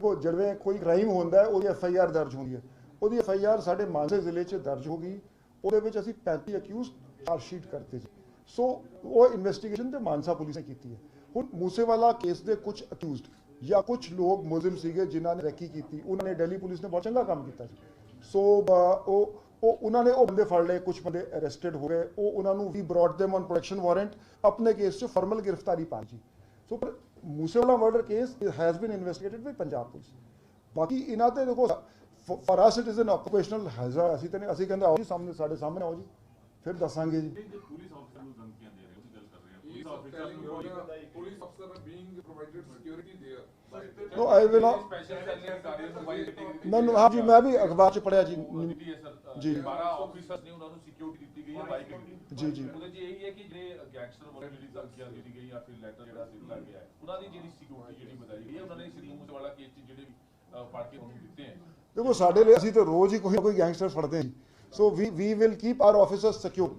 ਉਹ ਜਿਵੇਂ ਕੋਈ ਕ੍ਰਾਈਮ ਹੁੰਦਾ ਉਹਦੀ FIR ਦਰਜ ਹੁੰਦੀ ਹੈ, ਉਹਦੀ FIR ਸਾਡੇ ਮਾਨਸਾ ਜ਼ਿਲ੍ਹੇ 'ਚ ਦਰਜ ਹੋ ਗਈ, ਉਹਦੇ ਵਿੱਚ ਅਸੀਂ 35 ਅਕਿਊਜ਼ ਚਾਰਜ ਸ਼ੀਟ ਕਰਤੇ ਜੀ, ਸੋ ਉਹ ਇਨਵੈਸਟੀਗੇਸ਼ਨ ਤੇ ਮਾਨਸਾ ਪੁਲਿਸ ਨੇ ਕੀਤੀ ਹੈ। ਹੁਣ ਮੂਸੇਵਾਲਾ ਕੇਸ ਦੇ ਕੁਝ ਅਕਿਊਜ਼ਡ ਜਾਂ ਕੁਝ ਲੋਕ ਮੁਲਜ਼ਮ ਸੀਗੇ ਜਿਨ੍ਹਾਂ ਨੇ ਰੈਕੀ ਕੀਤੀ, ਉਹਨਾਂ ਨੇ ਦਿੱਲੀ ਪੁਲਿਸ ਨੇ ਬਹੁਤ ਚੰਗਾ ਕੰਮ ਕੀਤਾ ਜੀ, ਸੋ ਉਹਨਾਂ ਨੇ ਉਹ ਬੰਦੇ ਫੜ ਲਏ, ਕੁਝ ਬੰਦੇ ਅਰੈਸਟਡ ਹੋ ਗਏ, ਉਹ ਉਹਨਾਂ ਨੂੰ we brought them on protection warrant, ਆਪਣੇ ਕੇਸ 'ਚ ਫਾਰਮਲ ਗ੍ਰਿਫਤਾਰੀ ਪਾ ਜੀ। ਸੋ ਪਰ Moosewala murder case has been investigated by Punjab police. ਬਾਕੀ ਇਹਨਾਂ ਤੇ ਦੇਖੋ for us it is an occupational hazard, ਅਸੀਂ ਤਾਂ ਅਸੀਂ ਕਹਿੰਦੇ ਆਓ ਜੀ ਸਾਹਮਣੇ, ਸਾਡੇ ਸਾਹਮਣੇ ਆਓ ਜੀ, ਫਿਰ ਦੱਸਾਂਗੇ ਜੀ। ਪੁਲਿਸ ਆਫੀਸਰ ਨੂੰ ਧਮਕੀਆਂ ਦੇ ਰਹੇ ਹੋ, ਗੱਲ ਕਰ ਰਹੇ ਹਾਂ, He is police officer telling ਨੂੰ you the police officer are being provided security there. No, I will not- special cell ਨੇ ਅਧਿਕਾਰੀਆਂ ਨੂੰ ਬਾਈ ਦਿੱਤੀ ਮੈਨੂੰ ਹਾਂ ਜੀ, ਮੈਂ ਵੀ ਅਖਬਾਰ 'ਚ ਪੜ੍ਹਿਆ ਜੀ ਹੈ ਸਰ ਜੀ। 12 ਆਫੀਸਰਸ ਨੇ ਉਹਨਾਂ ਨੂੰ ਸਿਕਿਉਰਿਟੀ ਦਿੱਤੀ ਗਈ ਹੈ ਬਾਈਕ ਦੀ। ਜੀ ਜੀ ਉਹਦੇ 'ਚ ਇਹੀ ਹੈ ਕਿ ਜਿਹੜੇ ਗੈਂਗਸਟਰ ਵੱਲੋਂ ਜਿਹੜੀ ਧਮਕੀਆਂ ਦਿੱਤੀ ਗਈ ਜਾਂ ਫਿਰ ਲੈਟਰ ਜਿਹੜਾ ਦਿੱਤਾ ਗਿਆ ਹੈ, ਉਹਨਾਂ ਦੀ ਜਿਹੜੀ ਸਿਕਿਉਰਿਟੀ ਜਿਹੜੀ ਵਧਾਈ ਗਈ ਹੈ, ਉਹਨਾਂ ਨੇ ਸ੍ਰੀ ਮੂਸੇਵਾਲਾ ਕੇਸ 'ਚ ਜਿਹੜੇ ਫੜ ਕੇ ਉਹਨੂੰ ਦਿੱਤੇ ਹੈ। ਦੇਖੋ ਸਾਡੇ ਲਈ ਅਸੀਂ ਤਾਂ ਰੋਜ਼ ਹੀ ਕੋਈ ਨਾ ਕੋਈ ਗੈਂਗਸਟਰ ਫੜਦੇ ਹਾਂ ਜੀ, so we will keep our officers secure,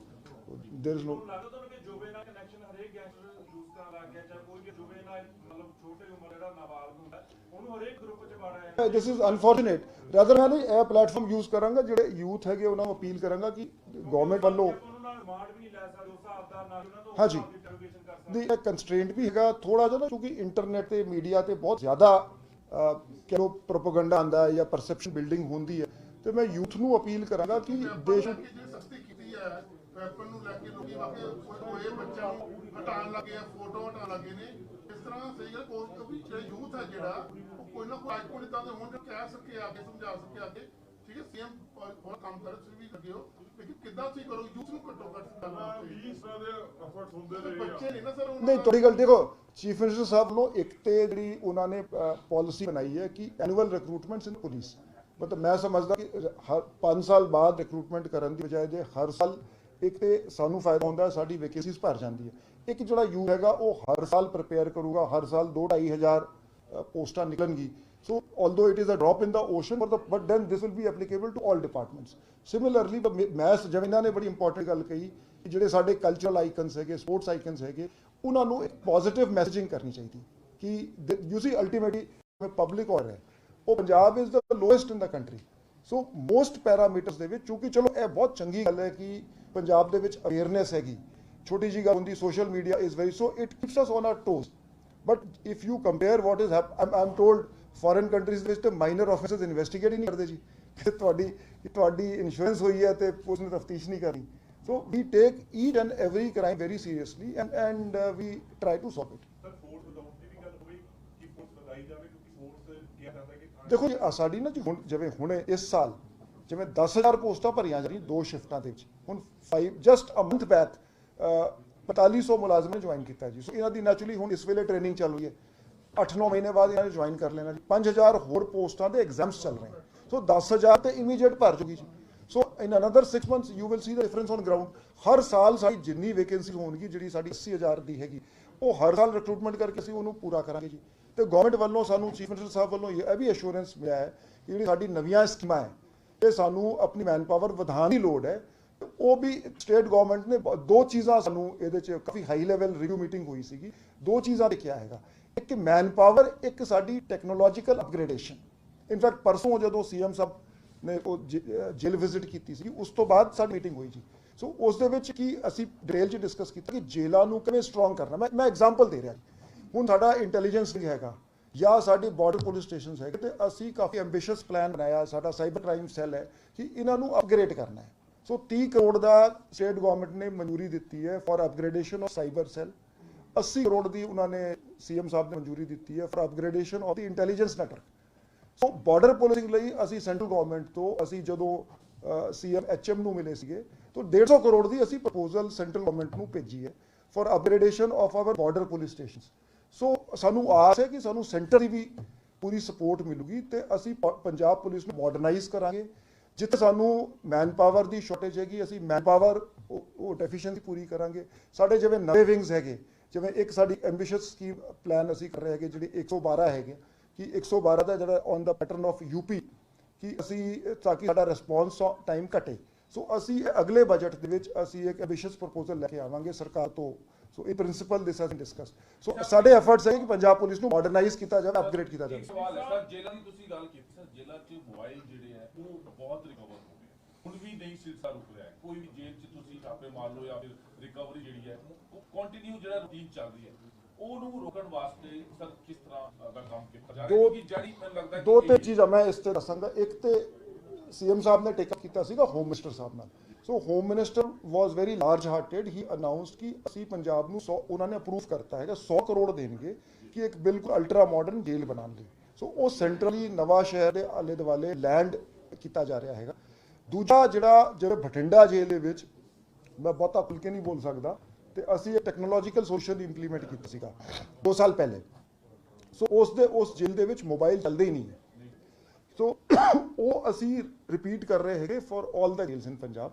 there is no. ਲੱਗਦਾ ਤੁਹਾਨੂੰ ਕਿ ਜੁਬੇ ਨਾਲ ਕਨੈਕਸ਼ਨ ਹਰੇਕ ਗੈਂਗਸਟਰ ਯੂਜ਼ ਕਰਨ ਲੱਗ ਗਿਆ, ਚਾਹੇ ਕੋਈ ਵੀ ਜੁਬੇ ਨਾਲ ਮਤਲਬ ਛੋਟੇ ਉਮਰ ਜਿਹੜਾ ਨਾਬਾਲਗ ਹੁੰਦਾ ਉਹਨੂੰ ਹਰੇਕ ਗਰੁੱਪ 'ਚ ਪਾੜਿਆ ਹੈ। ਦਿਸ ਇਜ਼ ਅਨਫੋਰਚੂਨੇਟ, ਰਾਦਰ ਮੈਂ ਨਹੀਂ ਇਹ ਪਲੇਟਫਾਰਮ ਯੂਜ਼ ਕਰਾਂਗਾ, ਜਿਹੜੇ ਯੂਥ ਹੈਗੇ ਉਹਨਾਂ ਨੂੰ ਅਪੀਲ ਕਰਾਂਗਾ ਕਿ ਗਵਰਨਮੈਂਟ ਵੱਲੋਂ ਉਹਨਾਂ ਨਾਲ ਰਿਮਾਂਡ ਵੀ ਨਹੀਂ ਲੈ ਸਕਦੇ ਉਸ ਹਿਸਾਬ ਦਾ, ਨਾਲ ਉਹਨਾਂ ਤੋਂ ਹਾਂ ਜੀ। ਇੰਟਰੋਗੇਸ਼ਨ ਕਰ ਸਕਦੇ। ਦੀ ਕੰਸਟ੍ਰੇਂਟ ਵੀ ਹੈਗਾ ਥੋੜਾ ਜਿਹਾ ਨਾ, ਕਿਉਂਕਿ ਇੰਟਰਨੈਟ ਤੇ ਮੀਡੀਆ ਤੇ ਬਹੁਤ ਜ਼ਿਆਦਾ ਕਿਹੋ ਪ੍ਰੋਪਗੈਂਡਾ ਆਉਂਦਾ ਹੈ ਜਾਂ ਪਰਸੈਪਸ਼ਨ ਬਿਲਡਿੰਗ ਹੁੰਦੀ ਹੈ, ਤੇ ਮੈਂ ਯੂਥ ਨੂੰ ਅਪੀਲ ਕਰਾਂਗਾ ਕਿ ਦੇ ਸ਼ੁੱਡ ਜਿਹੜੀ ਸਖਤੀ ਕੀਤੀ ਹੈ ਵੈਪਨ ਨੂੰ ਲੈ ਕੇ ਲੋਕੀ ਵਾਕਈ ਕੋਈ ਬੱਚਾ ਨੂੰ ਹਟਾਉਣ ਲੱਗੇ ਆ, ਫੋਟੋ ਹਟਾਉਣ ਲੱਗੇ ਨੇ, ਇਸ ਤਰ੍ਹਾਂ ਸਹੀ ਗੱਲ ਕੋਈ ਕਿਉਂਕਿ ਜਿਹੜਾ ਯੂਥ ਹੈ ਜਿਹੜਾ ਉਹ ਕੋਈ ਨਾ ਕੋਈ ਆਈਕਨ ਇਦਾਂ ਦੇ ਹੋਣ ਜੋ ਕਹਿ ਸਕੇ ਆਗੇ, ਸਮਝਾ ਸਕੇ ਆਗੇ, ਠੀਕ ਹੈ। ਸੀਐਮ ਬਹੁਤ ਕੰਮ ਕਰ ਤੁਸੀਂ ਵੀ ਲੱਗੇ ਹੋ, ਲੇਕਿਨ ਕਿੱਦਾਂ ਤੁਸੀਂ ਕਰੋ ਯੂਥ ਨੂੰ ਘੱਟੋ ਘੱਟ ਕਰਨਾ ਇਸ ਤਰ੍ਹਾਂ ਦੇ ਐਫਰਟਸ ਹੁੰਦੇ ਰਹੇ ਬੱਚੇ ਨਹੀਂ ਨਾ ਸਰ ਨਹੀਂ, ਤੁਹਾਡੀ ਗੱਲ ਦੇਖੋ, ਚੀਫ ਮਿਨਿਸਟਰ ਸਾਹਿਬ ਵੱਲੋਂ ਇੱਕ ਤੇ ਜਿਹੜੀ ਉਹਨਾਂ ਨੇ ਪਾਲਿਸੀ ਬਣਾਈ ਹੈ ਕਿ ਐਨੂਅਲ ਰਿਕਰੂਟਮੈਂਟਸ ਇਨ ਪੁਲਿਸ, ਮਤਲਬ ਮੈਂ ਸਮਝਦਾ ਕਿ ਹਰ 5 ਸਾਲ ਬਾਅਦ ਰਿਕਰੂਟਮੈਂਟ ਕਰਨ ਦੀ ਬਜਾਏ ਜੇ ਹਰ ਸਾਲ ਇੱਕ ਤੇ ਸਾਨੂੰ ਫਾਇਦਾ ਹੁੰਦਾ, ਸਾਡੀ ਵੈਕੈਂਸੀਜ਼ ਭਰ ਜਾਂਦੀ ਹੈ। ਇੱਕ ਜਿਹੜਾ ਯੂਥ ਹੈਗਾ ਉਹ ਹਰ ਸਾਲ ਪ੍ਰਿਪੇਅਰ ਕਰੂਗਾ, ਹਰ ਸਾਲ 2-2.5 ਪੋਸਟਾਂ ਨਿਕਲਣਗੀ। So although it is a drop in the ocean, but then this will be applicable to all departments. Similarly, ਮੈਂ ਜਿਵੇਂ ਇਹਨਾਂ ਨੇ ਬੜੀ ਇੰਪੋਰਟੈਂਟ ਗੱਲ ਕਹੀ ਕਿ ਜਿਹੜੇ ਸਾਡੇ ਕਲਚਰਲ ਆਈਕਨਸ ਹੈਗੇ, ਸਪੋਰਟਸ ਆਈਕਨਸ ਹੈਗੇ, ਉਹਨਾਂ ਨੂੰ ਇੱਕ ਪੋਜ਼ਿਟਿਵ ਮੈਸੇਜਿੰਗ ਕਰਨੀ ਚਾਹੀਦੀ ਕਿ ਯੂ ਸੀ ਅਲਟੀਮੇਟਲੀ ਪਬਲਿਕ ਹੋ ਰਿਹਾ, ਉਹ Punjab is the lowest in the country. So most parameters ਦੇ ਵਿੱਚ, ਕਿਉਂਕਿ ਚਲੋ ਇਹ ਬਹੁਤ ਚੰਗੀ ਗੱਲ ਹੈ ਕਿ ਪੰਜਾਬ ਦੇ ਵਿੱਚ ਅਵੇਅਰਨੈਸ ਹੈਗੀ, ਛੋਟੀ ਜਿਹੀ ਗੱਲ ਹੁੰਦੀ, social media is very, so it keeps us on our toes. But if you compare what is am told foreign countries ਵਿੱਚ ਤੇ ਮਾਈਨਰ ਆਫੈਂਸਸ ਇਨਵੈਸਟੀਗੇਟ ਹੀ ਨਹੀਂ ਕਰਦੇ ਜੀ, ਕਿ ਤੁਹਾਡੀ ਇੰਸ਼ੋਰੈਂਸ ਹੋਈ ਹੈ ਤੇ ਪੁਲਿਸ ਨੇ ਤਫਤੀਸ਼ ਨਹੀਂ ਕਰਨੀ। So we take each and every crime very seriously and we try to solve it. ਦੇਖੋ ਜੀ ਸਾਡੀ ਨਾ ਜੀ ਹੁਣ ਜਿਵੇਂ ਹੁਣੇ ਇਸ ਸਾਲ ਜਿਵੇਂ 10,000 ਪੋਸਟਾਂ ਭਰੀਆਂ ਜਾ ਰਹੀਆਂ 2 ਸ਼ਿਫਟਾਂ ਦੇ ਵਿੱਚ। ਹੁਣ ਜਸਟ ਅ ਮੰਥ ਬੈਕ 4500 ਮੁਲਾਜ਼ਮ ਨੇ ਜੁਆਇਨ ਕੀਤਾ ਜੀ। ਸੋ ਇਹਨਾਂ ਦੀ ਨੈਚੁਰਲੀ ਹੁਣ ਇਸ ਵੇਲੇ ਟ੍ਰੇਨਿੰਗ ਚੱਲ ਰਹੀ ਹੈ, 8-9 ਮਹੀਨੇ ਬਾਅਦ ਇਹਨਾਂ ਨੇ ਜੁਆਇਨ ਕਰ ਲੈਣਾ ਜੀ। 5000 ਹੋਰ ਪੋਸਟਾਂ ਦੇ ਐਗਜ਼ਾਮਸ ਚੱਲ ਰਹੇ ਹਨ। ਸੋ 10,000 ਤੇ ਇਮੀਡੀਏਟ ਭਰ ਜੂਗੀ ਜੀ। So in another 6 months you will see the difference on ground. ਹਰ ਸਾਲ ਸਾਡੀ ਜਿੰਨੀ ਵੇਕੈਂਸੀ ਹੋਣਗੀ, ਜਿਹੜੀ ਸਾਡੀ 80,000 ਦੀ ਹੈਗੀ, ਉਹ ਹਰ ਸਾਲ ਰਿਕਰੂਟਮੈਂਟ ਕਰਕੇ ਅਸੀਂ ਉਹਨੂੰ ਪੂਰਾ ਕਰਾਂਗੇ ਜੀ। ਤੇ ਗਵਰਨਮੈਂਟ ਵੱਲੋਂ ਸਾਨੂੰ ਚੀਫ ਮਿਨਿਸਟਰ ਸਾਹਿਬ ਵੱਲੋਂ ਇਹ ਵੀ ਅਸ਼ੋਰੈਂਸ ਮਿਲਿਆ ਹੈ ਕਿ ਜਿਹੜੀ ਸਾਡੀ ਨਵੀਆਂ ਸਕੀਮਾਂ ਹੈ ਤੇ ਸਾਨੂੰ ਆਪਣੀ ਮੈਨ ਪਾਵਰ ਵਧਾਉਣ ਦੀ ਲੋੜ ਹੈ। ਉਹ ਵੀ ਸਟੇਟ ਗਵਰਨਮੈਂਟ ਨੇ 2 ਚੀਜ਼ਾਂ ਸਾਨੂੰ ਇਹਦੇ 'ਚ ਕਾਫੀ ਹਾਈ ਲੈਵਲ ਰਿਵਿਊ ਮੀਟਿੰਗ ਹੋਈ ਸੀਗੀ, 2 ਚੀਜ਼ਾਂ ਤੇ ਕਿਹਾ ਹੈਗਾ, ਇੱਕ ਮੈਨ ਪਾਵਰ, ਇੱਕ ਸਾਡੀ ਟੈਕਨੋਲੋਜੀਕਲ ਅਪਗ੍ਰੇਡੇਸ਼ਨ। ਇਨਫੈਕਟ ਪਰਸੋਂ ਜਦੋਂ ਸੀਐਮ ਸਾਹਿਬ ਨੇ ਉਹ ਜੇਲ੍ਹ ਵਿਜ਼ਿਟ ਕੀਤੀ ਸੀ, ਉਸ ਤੋਂ ਬਾਅਦ ਸਾਡੀ ਮੀਟਿੰਗ ਹੋਈ ਜੀ। ਸੋ ਉਸ ਦੇ ਵਿੱਚ ਕੀ ਅਸੀਂ ਡਿਟੇਲ 'ਚ ਡਿਸਕਸ ਕੀਤਾ ਕਿ ਜੇਲ੍ਹਾਂ ਨੂੰ ਕਿਵੇਂ ਸਟਰੋਂਗ ਕਰਨਾ। ਮੈਂ ਐਗਜ਼ਾਮਪਲ ਦੇ ਰਿਹਾ, ਹੁਣ ਸਾਡਾ ਇੰਟੈਲੀਜੈਂਸ ਵੀ ਹੈਗਾ ਜਾਂ ਸਾਡੀ ਬਾਰਡਰ ਪੁਲਿਸ ਸਟੇਸ਼ਨਸ ਹੈਗੇ, ਤੇ ਅਸੀਂ ਕਾਫੀ ਐਂਬੀਸ਼ੀਅਸ ਪਲਾਨ ਬਣਾਇਆ, ਸਾਡਾ ਸਾਈਬਰ ਕ੍ਰਾਈਮ ਸੈੱਲ ਹੈ ਕਿ ਇਹਨਾਂ ਨੂੰ ਅਪਗ੍ਰੇਡ ਕਰਨਾ ਹੈ। ਸੋ 30 ਕਰੋੜ ਦਾ ਸਟੇਟ ਗਵਰਨਮੈਂਟ ਨੇ ਮਨਜ਼ੂਰੀ ਦਿੱਤੀ ਹੈ for upgradation of cyber cell. 80 crore ਦੀ ਉਹਨਾਂ ਨੇ ਸੀਐਮ ਸਾਹਿਬ ਨੇ ਮਨਜ਼ੂਰੀ ਦਿੱਤੀ ਹੈ for upgradation of the intelligence network. So border policing ਲਈ ਅਸੀਂ ਸੈਂਟਰਲ ਗਵਰਨਮੈਂਟ ਤੋਂ, ਅਸੀਂ ਜਦੋਂ ਸੀਐਮ ਐਚਐਮ ਨੂੰ ਮਿਲੇ ਸੀਗੇ, ਤਾਂ 150 ਕਰੋੜ ਦੀ ਅਸੀਂ ਪ੍ਰਪੋਜ਼ਲ ਸੈਂਟਰਲ ਗਵਰਨਮੈਂਟ ਨੂੰ ਭੇਜੀ ਹੈ for upgradation of our border police stations. So ਸਾਨੂੰ ਆਸ ਹੈ ਕਿ ਸਾਨੂੰ ਸੈਂਟਰ ਦੀ ਵੀ ਪੂਰੀ ਸਪੋਰਟ ਮਿਲੂਗੀ ਤੇ ਅਸੀਂ ਪੰਜਾਬ ਪੁਲਿਸ ਨੂੰ ਮਾਡਰਨਾਈਜ਼ ਕਰਾਂਗੇ। ਜਿੱਥੇ ਸਾਨੂੰ ਮੈਨ ਪਾਵਰ ਦੀ ਸ਼ਾਰਟੇਜ ਹੈਗੀ, ਅਸੀਂ ਮੈਨ ਪਾਵਰ ਉਹ ਡੈਫੀਸ਼ੀਐਂਸੀ ਪੂਰੀ ਕਰਾਂਗੇ। ਸਾਡੇ ਜਿਵੇਂ ਨਵੇਂ ਵਿੰਗਸ ਹੈਗੇ, ਜਿਵੇਂ ਇੱਕ ਸਾਡੀ ਐਂਬੀਸ਼ੀਅਸ ਸਕੀਮ ਪਲਾਨ ਅਸੀਂ ਕਰ ਰਹੇ ਹੈਗੇ, ਜਿਹੜੇ 112 ਹੈਗੇ, ਕਿ 112 ਦਾ ਜਿਹੜਾ on the pattern of UP, ਕਿ ਅਸੀਂ ਤਾਂ ਕਿ ਸਾਡਾ ਰਿਸਪੌਂਸ ਟਾਈਮ ਘਟੇ। ਸੋ ਅਸੀਂ ਅਗਲੇ ਬਜਟ ਦੇ ਵਿੱਚ ਅਸੀਂ ਇੱਕ ਐਂਬੀਸ਼ੀਅਸ ਪ੍ਰਪੋਜ਼ਲ ਲੈ ਕੇ ਆਵਾਂਗੇ ਸਰਕਾਰ ਤੋਂ। ਸੋ ਇਹ ਪ੍ਰਿੰਸੀਪਲ ਦਿਸ ਹੈਜ਼ ਡਿਸਕਸ। ਸੋ ਸਾਡੇ ਐਫਰਟਸ ਹੈ ਕਿ ਪੰਜਾਬ ਪੁਲਿਸ ਨੂੰ ਮਾਡਰਨਾਈਜ਼ ਕੀਤਾ ਜਾਵੇ, ਅਪਗ੍ਰੇਡ ਕੀਤਾ ਜਾਵੇ। ਸਵਾਲ ਹੈ ਸਰ, ਜੇਲ੍ਹਾਂ ਦੀ ਤੁਸੀਂ ਗੱਲ ਕੀਤੀ ਸਰ, ਜੇਲ੍ਹਾਂ 'ਚ ਮੋਬਾਈਲ ਜਿਹੜੇ ਹੈ ਉਹ ਬਹੁਤ ਰਿਕਵਰ ਹੋ ਗਏ, ਹੁਣ ਵੀ ਨਹੀਂ ਸਿਲਸਿਲਾ ਰੁਕ ਰਿਹਾ ਹੈ। ਕੋਈ ਵੀ ਜੇਲ੍ਹ 'ਚ ਤੁਸੀਂ ਛਾਪੇ ਮਾਰ ਲਓ ਜਾਂ ਫਿਰ ਰਿਕਵਰੀ ਜਿਹੜੀ ਹੈ ਉਹ ਕੰਟੀਨਿਊ ਜਿਹੜਾ ਰੂਟੀਨ ਚੱਲ ਰਹੀ ਹੈ, ਉਹਨੂੰ ਰੋਕਣ ਵਾਸਤੇ ਸਰ ਕਿਸ ਤਰ੍ਹਾਂ ਦਾ ਕੰਮ ਕੀਤਾ ਜਾ ਰਿਹਾ ਹੈ? ਕਿ ਜਿਹੜੀ ਮੈਨੂੰ ਲੱਗਦਾ ਹੈ 2-3 ਚੀਜ਼ਾਂ ਮੈਂ ਇਸ ਤੇ ਦੱਸਾਂਗਾ। ਇੱਕ ਤੇ ਸੀਐਮ ਸਾਹਿਬ ਨੇ ਟੇਕ ਅਪ ਕੀਤਾ ਸੀਗਾ ਹੋਮ ਮਿਨਿਸਟਰ ਸਾਹਿਬ ਨਾਲ। So home minister was very large hearted, he announced ਕਿ ਅਸੀਂ ਪੰਜਾਬ ਨੂੰ 100, ਉਹਨਾਂ ਨੇ ਅਪਰੂਵ ਕਰਤਾ ਹੈਗਾ 100 ਕਰੋੜ ਦੇਣਗੇ ਕਿ ਇੱਕ ਬਿਲਕੁਲ ਅਲਟਰਾ ਮਾਡਰਨ ਜੇਲ੍ਹ ਬਣਾਉਣ ਲਈ। ਸੋ ਉਹ ਸੈਂਟਰਲੀ ਨਵਾਂ ਸ਼ਹਿਰ ਦੇ ਆਲੇ ਦੁਆਲੇ ਲੈਂਡ ਕੀਤਾ ਜਾ ਰਿਹਾ ਹੈਗਾ। ਦੂਜਾ ਜਿਹੜਾ ਬਠਿੰਡਾ ਜੇਲ੍ਹ ਦੇ ਵਿੱਚ, ਮੈਂ ਬਹੁਤਾ ਖੁੱਲ੍ਹ ਕੇ ਨਹੀਂ ਬੋਲ ਸਕਦਾ, ਤੇ ਅਸੀਂ ਇਹ ਟੈਕਨੋਲੋਜੀਕਲ ਸੋਲੂਸ਼ਨ ਇੰਪਲੀਮੈਂਟ ਕੀਤਾ ਸੀਗਾ 2 ਸਾਲ ਪਹਿਲੇ। ਸੋ ਉਸ ਜੇਲ੍ਹ ਦੇ ਵਿੱਚ ਮੋਬਾਈਲ ਚੱਲਦੇ ਹੀ ਨਹੀਂ ਹੈ। ਸੋ ਉਹ ਅਸੀਂ ਰਿਪੀਟ ਕਰ ਰਹੇ ਹੈਗੇ for all the jails in Punjab,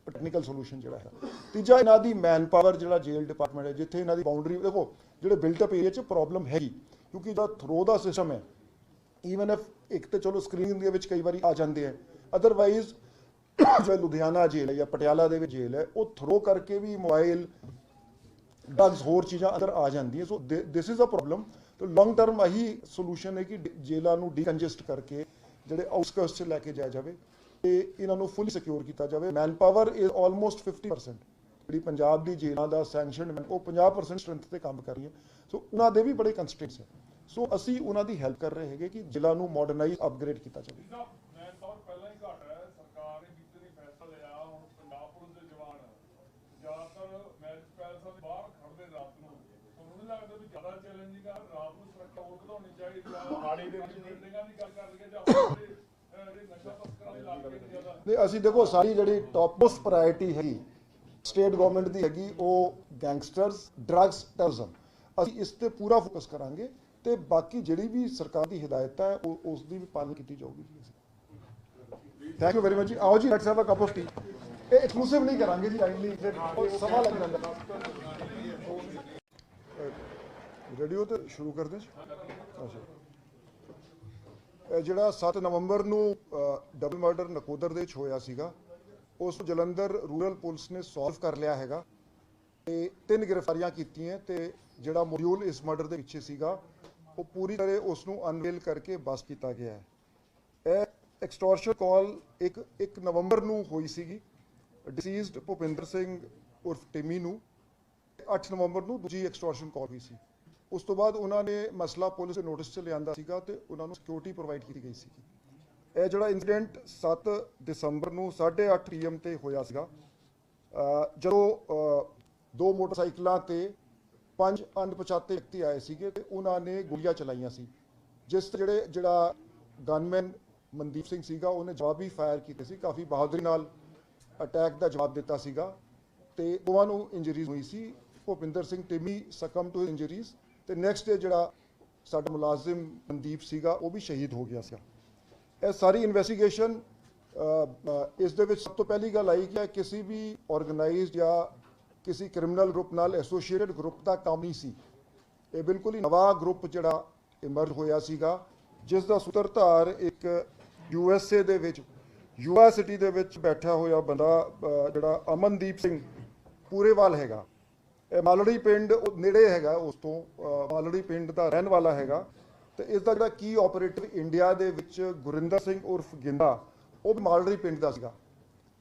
technical solution ਜਿਹੜਾ ਹੈ। ਤੀਜਾ ਇਹਨਾਂ ਦੀ ਮੈਨ ਪਾਵਰ, ਜਿਹੜਾ ਜੇਲ੍ਹ ਡਿਪਾਰਟਮੈਂਟ ਹੈ, ਜਿੱਥੇ ਇਹਨਾਂ ਦੀ ਬਾਉਂਡਰੀ, ਦੇਖੋ ਜਿਹੜੇ ਬਿਲਟ ਅਪ ਏਰੀਆ 'ਚ ਪ੍ਰੋਬਲਮ ਹੈਗੀ, ਕਿਉਂਕਿ ਜਿਹੜਾ ਥਰੋ ਦਾ ਸਿਸਟਮ ਹੈ, ਈਵਨ ਇਫ ਇੱਕ ਤੇ ਚਲੋ ਸਕਰੀਨਿੰਗ ਦੇ ਵਿੱਚ ਕਈ ਵਾਰੀ ਆ ਜਾਂਦੇ ਹੈ, ਅਦਰਵਾਈਜ਼ ਜੋ ਲੁਧਿਆਣਾ ਜੇਲ੍ਹ ਹੈ ਜਾਂ ਪਟਿਆਲਾ ਦੇ ਵਿੱਚ ਜੇਲ੍ਹ ਹੈ, ਉਹ ਥਰੋ ਕਰਕੇ ਵੀ ਮੋਬਾਈਲ, ਡਰੱਗਸ, ਹੋਰ ਚੀਜ਼ਾਂ ਅੰਦਰ ਆ ਜਾਂਦੀਆਂ। ਸੋ ਦਿਸ ਇਜ਼ ਅ ਪ੍ਰੋਬਲਮ। ਤਾਂ ਲੌਂਗ ਟਰਮ ਇਹੀ ਸੋਲੂਸ਼ਨ ਹੈ ਕਿ ਜੇਲ੍ਹਾਂ ਨੂੰ ਡੀਕੰਜੈਸਟ ਕਰਕੇ ਜਿਹੜੇ ਆਊਟਸਕਰਟਸ 'ਚ ਲੈ ਕੇ ਜਾਇਆ ਜਾਵੇ ਤੇ ਇਹਨਾਂ ਨੂੰ ਫੁੱਲੀ ਸਿਕਿਉਰ ਕੀਤਾ ਜਾਵੇ। ਮੈਨ ਪਾਵਰ ਇਜ਼ ਆਲਮੋਸਟ 50%, ਜਿਹੜੀ ਪੰਜਾਬ ਦੀ ਜੇਲ੍ਹਾਂ ਦਾ ਸੈਂਕਸ਼ਨਡ, ਉਹ 50% ਸਟਰੈਂਥ ਤੇ ਕੰਮ ਕਰ ਰਹੀ ਹੈ। ਸੋ ਉਹਨਾਂ ਦੇ ਵੀ ਬੜੇ ਕੰਸਟ੍ਰੇਂਟਸ ਹੈ। ਸੋ ਅਸੀਂ ਉਹਨਾਂ ਦੀ ਹੈਲਪ ਕਰ ਰਹੇ ਹੈਗੇ ਕਿ ਜ਼ਿਲ੍ਹਾ ਨੂੰ ਮਾਡਰਨਾਈਜ਼, ਅਪਗ੍ਰੇਡ ਕੀਤਾ ਜਾਵੇ। ਮੈਨ ਪਾਵਰ ਪਹਿਲਾਂ ਹੀ ਘੱਟ ਹੈ, ਸਰਕਾਰ ਨੇ ਕਿਤੇ ਨਹੀਂ ਫੈਸਲਾ ਲਿਆ। ਹੁਣ ਪੰਜਾਬ ਪੁਲਿਸ ਦੇ ਜਵਾਨ ਜ਼ਿਆਦਾਤਰ ਮੈਰਿਜ ਪੈਲਸਾਂ ਦੇ ਬਾਹਰ ਖੜਦੇ ਰਾਤ ਨੂੰ, ਤੁਹਾਨੂੰ ਨਹੀਂ ਲੱਗਦਾ ਵੀ ਜ਼ਿਆਦਾ ਚੈਲੰਜਿੰਗ ਆ? ਰਾਤ ਨੂੰ ਸੁਰੱਖਿਆ ਹੋਰ ਵਧਾਉਣੀ ਚਾਹੀਦੀ ਆ? ਹਾੜੀ ਦੇ ਵਿੱਚ ਬਿਲਡਿੰਗਾਂ ਦੀ ਗੱਲ ਕਰ ਲਈਏ ਜਾਂ ਨਸ਼ਾ ਤਸਕਰਾਂ ਦੇ ਇਲਾਕੇ ਦੇ ਜ਼ਿਆਦਾ? ਤੇ ਅਸੀਂ ਦੇਖੋ ਸਾਡੀ ਜਿਹੜੀ ਟੌਪ ਮੋਸਟ ਪ੍ਰਾਇੋਰਟੀ ਹੈਗੀ ਸਟੇਟ ਗਵਰਨਮੈਂਟ ਦੀ ਹੈਗੀ, ਉਹ ਗੈਂਗਸਟਰਸ, ਡਰੱਗਸ, ਟੈਰਰਿਜ਼ਮ, ਅਸੀਂ ਇਸ ਤੇ ਪੂਰਾ ਫੋਕਸ ਕਰਾਂਗੇ ਤੇ ਬਾਕੀ ਜਿਹੜੀ ਵੀ ਸਰਕਾਰ ਦੀ ਹਦਾਇਤਾਂ ਹੈ ਉਸ ਦੀ ਵੀ ਪਾਲਣਾ ਕੀਤੀ ਜਾਊਗੀ। ਥੈਂਕ ਯੂ ਵੈਰੀ ਮਚ ਜੀ। ਆਓ ਜੀ, let's have a cup of tea. ਇਹ ਐਕਸਕਲੂਸਿਵ ਨਹੀਂ ਕਰਾਂਗੇ ਜੀ, ਲਾਈਨਲੀ ਸਮਾਂ ਲੱਗ ਜਾਂਦਾ। रेडी हो तो शुरू कर दें। अच्छा, ਜਿਹੜਾ 7 ਨਵੰਬਰ ਨੂੰ ਡਬਲ ਮਰਡਰ ਨਕੋਦਰ ਦੇ ਵਿੱਚ ਹੋਇਆ ਸੀਗਾ, ਉਸ ਨੂੰ ਜਲੰਧਰ ਰੂਰਲ ਪੁਲਿਸ ਨੇ ਸੋਲਵ ਕਰ ਲਿਆ ਹੈਗਾ ਤੇ 3 ਗ੍ਰਿਫਤਾਰੀਆਂ ਕੀਤੀਆਂ ਤੇ ਜਿਹੜਾ ਮੋਡਿਊਲ ਇਸ ਮਰਡਰ ਦੇ ਪਿੱਛੇ ਸੀਗਾ ਉਹ ਪੂਰੀ ਤਰ੍ਹਾਂ ਉਸ ਨੂੰ ਅਨਵੇਲ ਕਰਕੇ ਬਸ ਕੀਤਾ ਗਿਆ ਹੈ। ਇਹ ਐਕਸਟੋਰਸ਼ਨ ਕਾਲ 1 ਨਵੰਬਰ ਨੂੰ ਹੋਈ ਸੀਗੀ ਡਿਸੀਜ਼ਡ ਭੁਪਿੰਦਰ ਸਿੰਘ ਉਰਫ ਟਿਮੀ ਨੂੰ। 8 ਨਵੰਬਰ ਨੂੰ ਦੂਜੀ ਐਕਸਟੋਰਸ਼ਨ ਕਾਲ ਹੋਈ ਸੀ। ਉਸ ਤੋਂ ਬਾਅਦ ਉਹਨਾਂ ਨੇ ਮਸਲਾ ਪੁਲਿਸ ਦੇ ਨੋਟਿਸ 'ਚ ਲਿਆਂਦਾ ਸੀਗਾ ਤੇ ਉਹਨਾਂ ਨੂੰ ਸਿਕਿਉਰਿਟੀ ਪ੍ਰੋਵਾਈਡ ਕੀਤੀ ਗਈ ਸੀਗੀ। ਇਹ ਜਿਹੜਾ ਇਨਸੀਡੈਂਟ 7 ਦਸੰਬਰ ਨੂੰ 8:30 PM ਤੇ ਹੋਇਆ ਸੀਗਾ, ਜਦੋਂ 2 ਮੋਟਰਸਾਈਕਲਾਂ ਤੇ 5 ਅਣਪਛਾਤੇ ਵਿਅਕਤੀ ਆਏ ਸੀਗੇ ਤੇ ਉਹਨਾਂ ਨੇ ਗੋਲੀਆਂ ਚਲਾਈਆਂ ਸੀ, ਜਿਸ ਤੇ ਜਿਹੜਾ ਗਨਮੈਨ ਮਨਦੀਪ ਸਿੰਘ ਸੀਗਾ ਉਹਨੇ ਜਵਾਬੀ ਫਾਇਰ ਕੀਤੇ ਸੀ। ਕਾਫੀ ਬਹਾਦਰੀ ਨਾਲ ਅਟੈਕ ਦਾ ਜਵਾਬ ਦਿੱਤਾ ਸੀਗਾ ਤੇ ਦੋਵਾਂ ਨੂੰ ਇੰਜਰੀਜ਼ ਹੋਈ ਸੀ। ਭੁਪਿੰਦਰ ਸਿੰਘ ਟਿਮੀ ਸਕਮ ਟੂ ਇੰਜਰੀਜ਼ ਤੇ ਨੈਕਸਟ ਡੇ ਜਿਹੜਾ ਸਾਡਾ ਮੁਲਾਜ਼ਮ ਮਨਦੀਪ ਸੀਗਾ ਉਹ ਵੀ ਸ਼ਹੀਦ ਹੋ ਗਿਆ ਸੀ। ਇਹ ਸਾਰੀ ਇਨਵੈਸਟੀਗੇਸ਼ਨ ਇਸ ਦੇ ਵਿੱਚ ਸਭ ਤੋਂ ਪਹਿਲੀ ਗੱਲ ਆਈ ਕਿ ਕਿਸੇ ਵੀ ਆਰਗੇਨਾਈਜ਼ਡ ਜਾਂ ਕਿਸੇ ਕ੍ਰਿਮੀਨਲ ਗਰੁੱਪ ਨਾਲ ਐਸੋਸੀਏਟਡ ਗਰੁੱਪ ਦਾ ਕੰਮ ਨਹੀਂ ਸੀ। ਇਹ ਬਿਲਕੁਲ ਹੀ ਨਵਾਂ ਗਰੁੱਪ ਜਿਹੜਾ ਇਮਰਜ ਹੋਇਆ ਸੀਗਾ, ਜਿਸ ਦਾ ਸੂਤਰਧਾਰ ਇੱਕ USA ਦੇ ਵਿੱਚ ਯੂਆ ਸਿਟੀ ਦੇ ਵਿੱਚ ਬੈਠਾ ਹੋਇਆ ਬੰਦਾ ਜਿਹੜਾ ਅਮਨਦੀਪ ਸਿੰਘ ਪੂਰੇਵਾਲ ਹੈਗਾ। ਇਹ ਮਾਲੜੀ ਪਿੰਡ ਨੇੜੇ ਹੈਗਾ, ਉਸ ਤੋਂ ਮਾਲੜੀ ਪਿੰਡ ਦਾ ਰਹਿਣ ਵਾਲਾ ਹੈਗਾ ਤੇ ਇਸ ਦਾ ਜਿਹੜਾ ਕੀ ਆਪਰੇਟਰ ਇੰਡੀਆ ਦੇ ਵਿੱਚ ਗੁਰਿੰਦਰ ਸਿੰਘ ਉਰਫ ਗਿੰਦਾ, ਉਹ ਵੀ ਮਾਲੜੀ ਪਿੰਡ ਦਾ ਸੀਗਾ।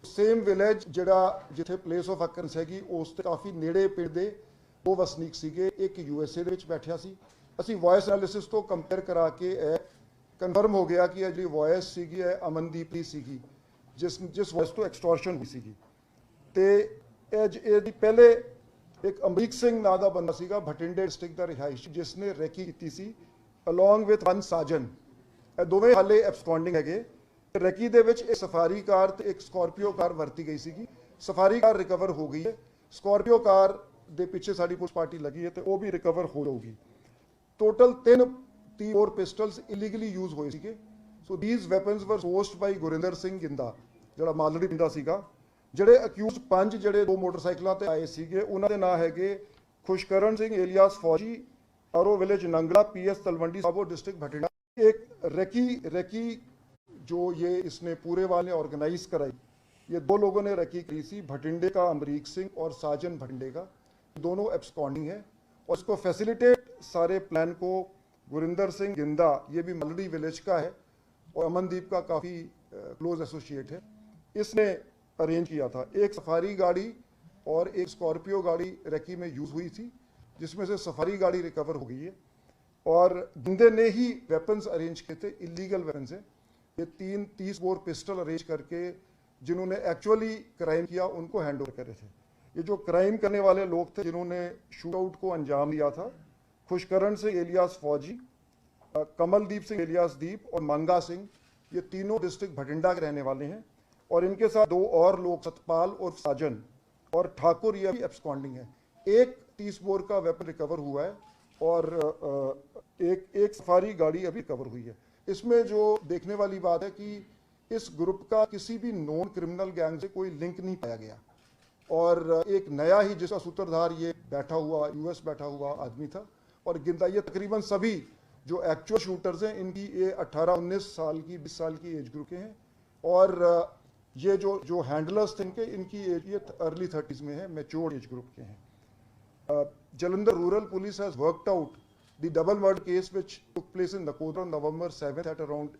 ਸੇਮ ਵਿਲੇਜ ਜਿਹੜਾ ਜਿੱਥੇ ਪਲੇਸ ਆਫ ਅਕਰੈਂਸ ਹੈਗੀ ਉਸ ਤੇ ਕਾਫੀ ਨੇੜੇ ਪਿੰਡ ਦੇ 2 ਵਸਨੀਕ ਸੀਗੇ। ਇੱਕ USA ਦੇ ਵਿੱਚ ਬੈਠਿਆ ਸੀ। ਅਸੀਂ ਵੌਇਸ ਐਨਾਲਿਸਿਸ ਤੋਂ ਕੰਪੇਅਰ ਕਰਾ ਕੇ ਇਹ ਕਨਫਰਮ ਹੋ ਗਿਆ ਕਿ ਇਹ ਜਿਹੜੀ ਵੌਇਸ ਸੀਗੀ ਇਹ ਅਮਨਦੀਪ ਦੀ ਸੀਗੀ, ਜਿਸ ਵੌਇਸ ਤੋਂ ਐਕਸਟੋਰਸ਼ਨ ਹੋਈ ਸੀਗੀ। ਤੇ ਇਹਦੀ ਪਹਿਲੇ ਇੱਕ ਅਮਰੀਕ ਸਿੰਘ ਨਾਂ ਦਾ ਬੰਦਾ ਸੀਗਾ ਬਠਿੰਡੇ ਡਿਸਟ੍ਰਿਕਟ ਦਾ ਰਿਹਾਇਸ਼ੀ, ਜਿਸ ਨੇ ਰੈਕੀ ਕੀਤੀ ਸੀ ਅਲੋਂਗ ਵਿਦ 1 ਸਾਜਨ। ਇਹ ਦੋਵੇਂ ਹਾਲੇ ਐਬਸਕੌਂਡਿੰਗ ਹੈਗੇ। ਰੈਕੀ ਦੇ ਵਿੱਚ ਇੱਕ ਸਫਾਰੀ ਕਾਰ ਤੇ ਇੱਕ ਸਕਾਰਪੀਓ ਕਾਰ ਵਰਤੀ ਗਈ ਸੀਗੀ। ਸਫਾਰੀ ਕਾਰ ਰਿਕਵਰ ਹੋ ਗਈ ਹੈ, ਸਕਾਰਪੀਓ ਕਾਰ ਦੇ ਪਿੱਛੇ ਸਾਡੀ ਪੁਲਿਸ ਪਾਰਟੀ ਲੱਗੀ ਹੈ ਤੇ ਉਹ ਵੀ ਰਿਕਵਰ ਹੋ ਜਾਊਗੀ। ਟੋਟਲ 3 ਹੋਰ ਪਿਸਟਲਸ ਇਲੀਗਲੀ ਯੂਜ਼ ਹੋਏ ਸੀਗੇ। ਸੋ ਥੀਸ ਵੈਪਨਸ ਵਰ ਸੋਰਸਡ ਬਾਈ ਗੁਰਿੰਦਰ ਸਿੰਘ ਗਿੰਦਾ ਜਿਹੜਾ ਮਾਲੜੀ ਪਿੰਡ ਦਾ ਸੀਗਾ। ਜਿਹੜੇ ਅਕਿਊਜ਼ਡ 5 ਜਿਹੜੇ 2 ਮੋਟਰਸਾਈਕਲਾਂ ਤੇ ਆਏ ਸੀਗੇ ਉਹਨਾਂ ਦੇ ਨਾਂ ਹੈਗੇ ਖੁਸ਼ਕਰਨ ਸਿੰਘ ਏਲੀਆਸ ਫੌਜੀ, अरो village Nangla, PS Talwandi Sabo district Bhatinda. एक रेकी जो ये इसने पूरेवाल ने ऑर्गेनाइज कराई, ये 2 लोगों ने रेकी की थी, भटिंडे का अमरीक सिंह और साजन भटिंडे का, दोनों एब्सकॉन्डिंग है। और इसको फैसिलिटेट सारे प्लान को गुरिंदर सिंह गिंदा, ये भी मलड़ी विलेज का है और अमनदीप का काफ़ी क्लोज एसोसिएट है, इसने अरेंज किया था। एक सफारी गाड़ी और एक स्कॉर्पियो गाड़ी रेकी में यूज़ हुई थी, जिसमें से सफारी गाड़ी रिकवर हो गई है। और गिंदे ने ही वेपन्स अरेंज किए थे, इलीगल वेपन्स है। ये 30 बोर पिस्टल अरेंज करके जिन्होंने एक्चुअली क्राइम किया उनको हैंड ओवर करे थे। ये जो क्राइम करने वाले लोग थे जिन्होंने शूट आउट को अंजाम दिया था, खुशकरण सिंह एलियास फौजी, कमलदीप सिंह एलियास दीप और मंगा सिंह, ये तीनों डिस्ट्रिक्ट भटिंडा के रहने वाले हैं। और इनके साथ 2 और लोग सतपाल और साजन और ठाकुर, ये भी एब्सकॉन्डिंग है। एक 30 बोर का वेपन रिकवर हुआ है और एक सफारी गाड़ी अभी रिकवर हुई है। इसमें जो देखने वाली बात है कि इस ग्रुप का किसी भी नॉन क्रिमिनल गैंग से कोई लिंक नहीं पाया गया और एक नया ही जिसका सूत्रधार ये बैठा हुआ US बैठा हुआ आदमी था। और गिनता ये तकरीबन सभी जो एक्चुअल शूटर्स हैं इनकी ये 18-19 साल की 20 साल की एज ग्रुप के हैं। और ये जो हैंडलर्स थे इनकी एज ये अर्ली 30s में है, मैच्योर एज ग्रुप के हैं। Jalandhar Rural Police has worked out the double murder case which took place in Nakoda on November 7th at around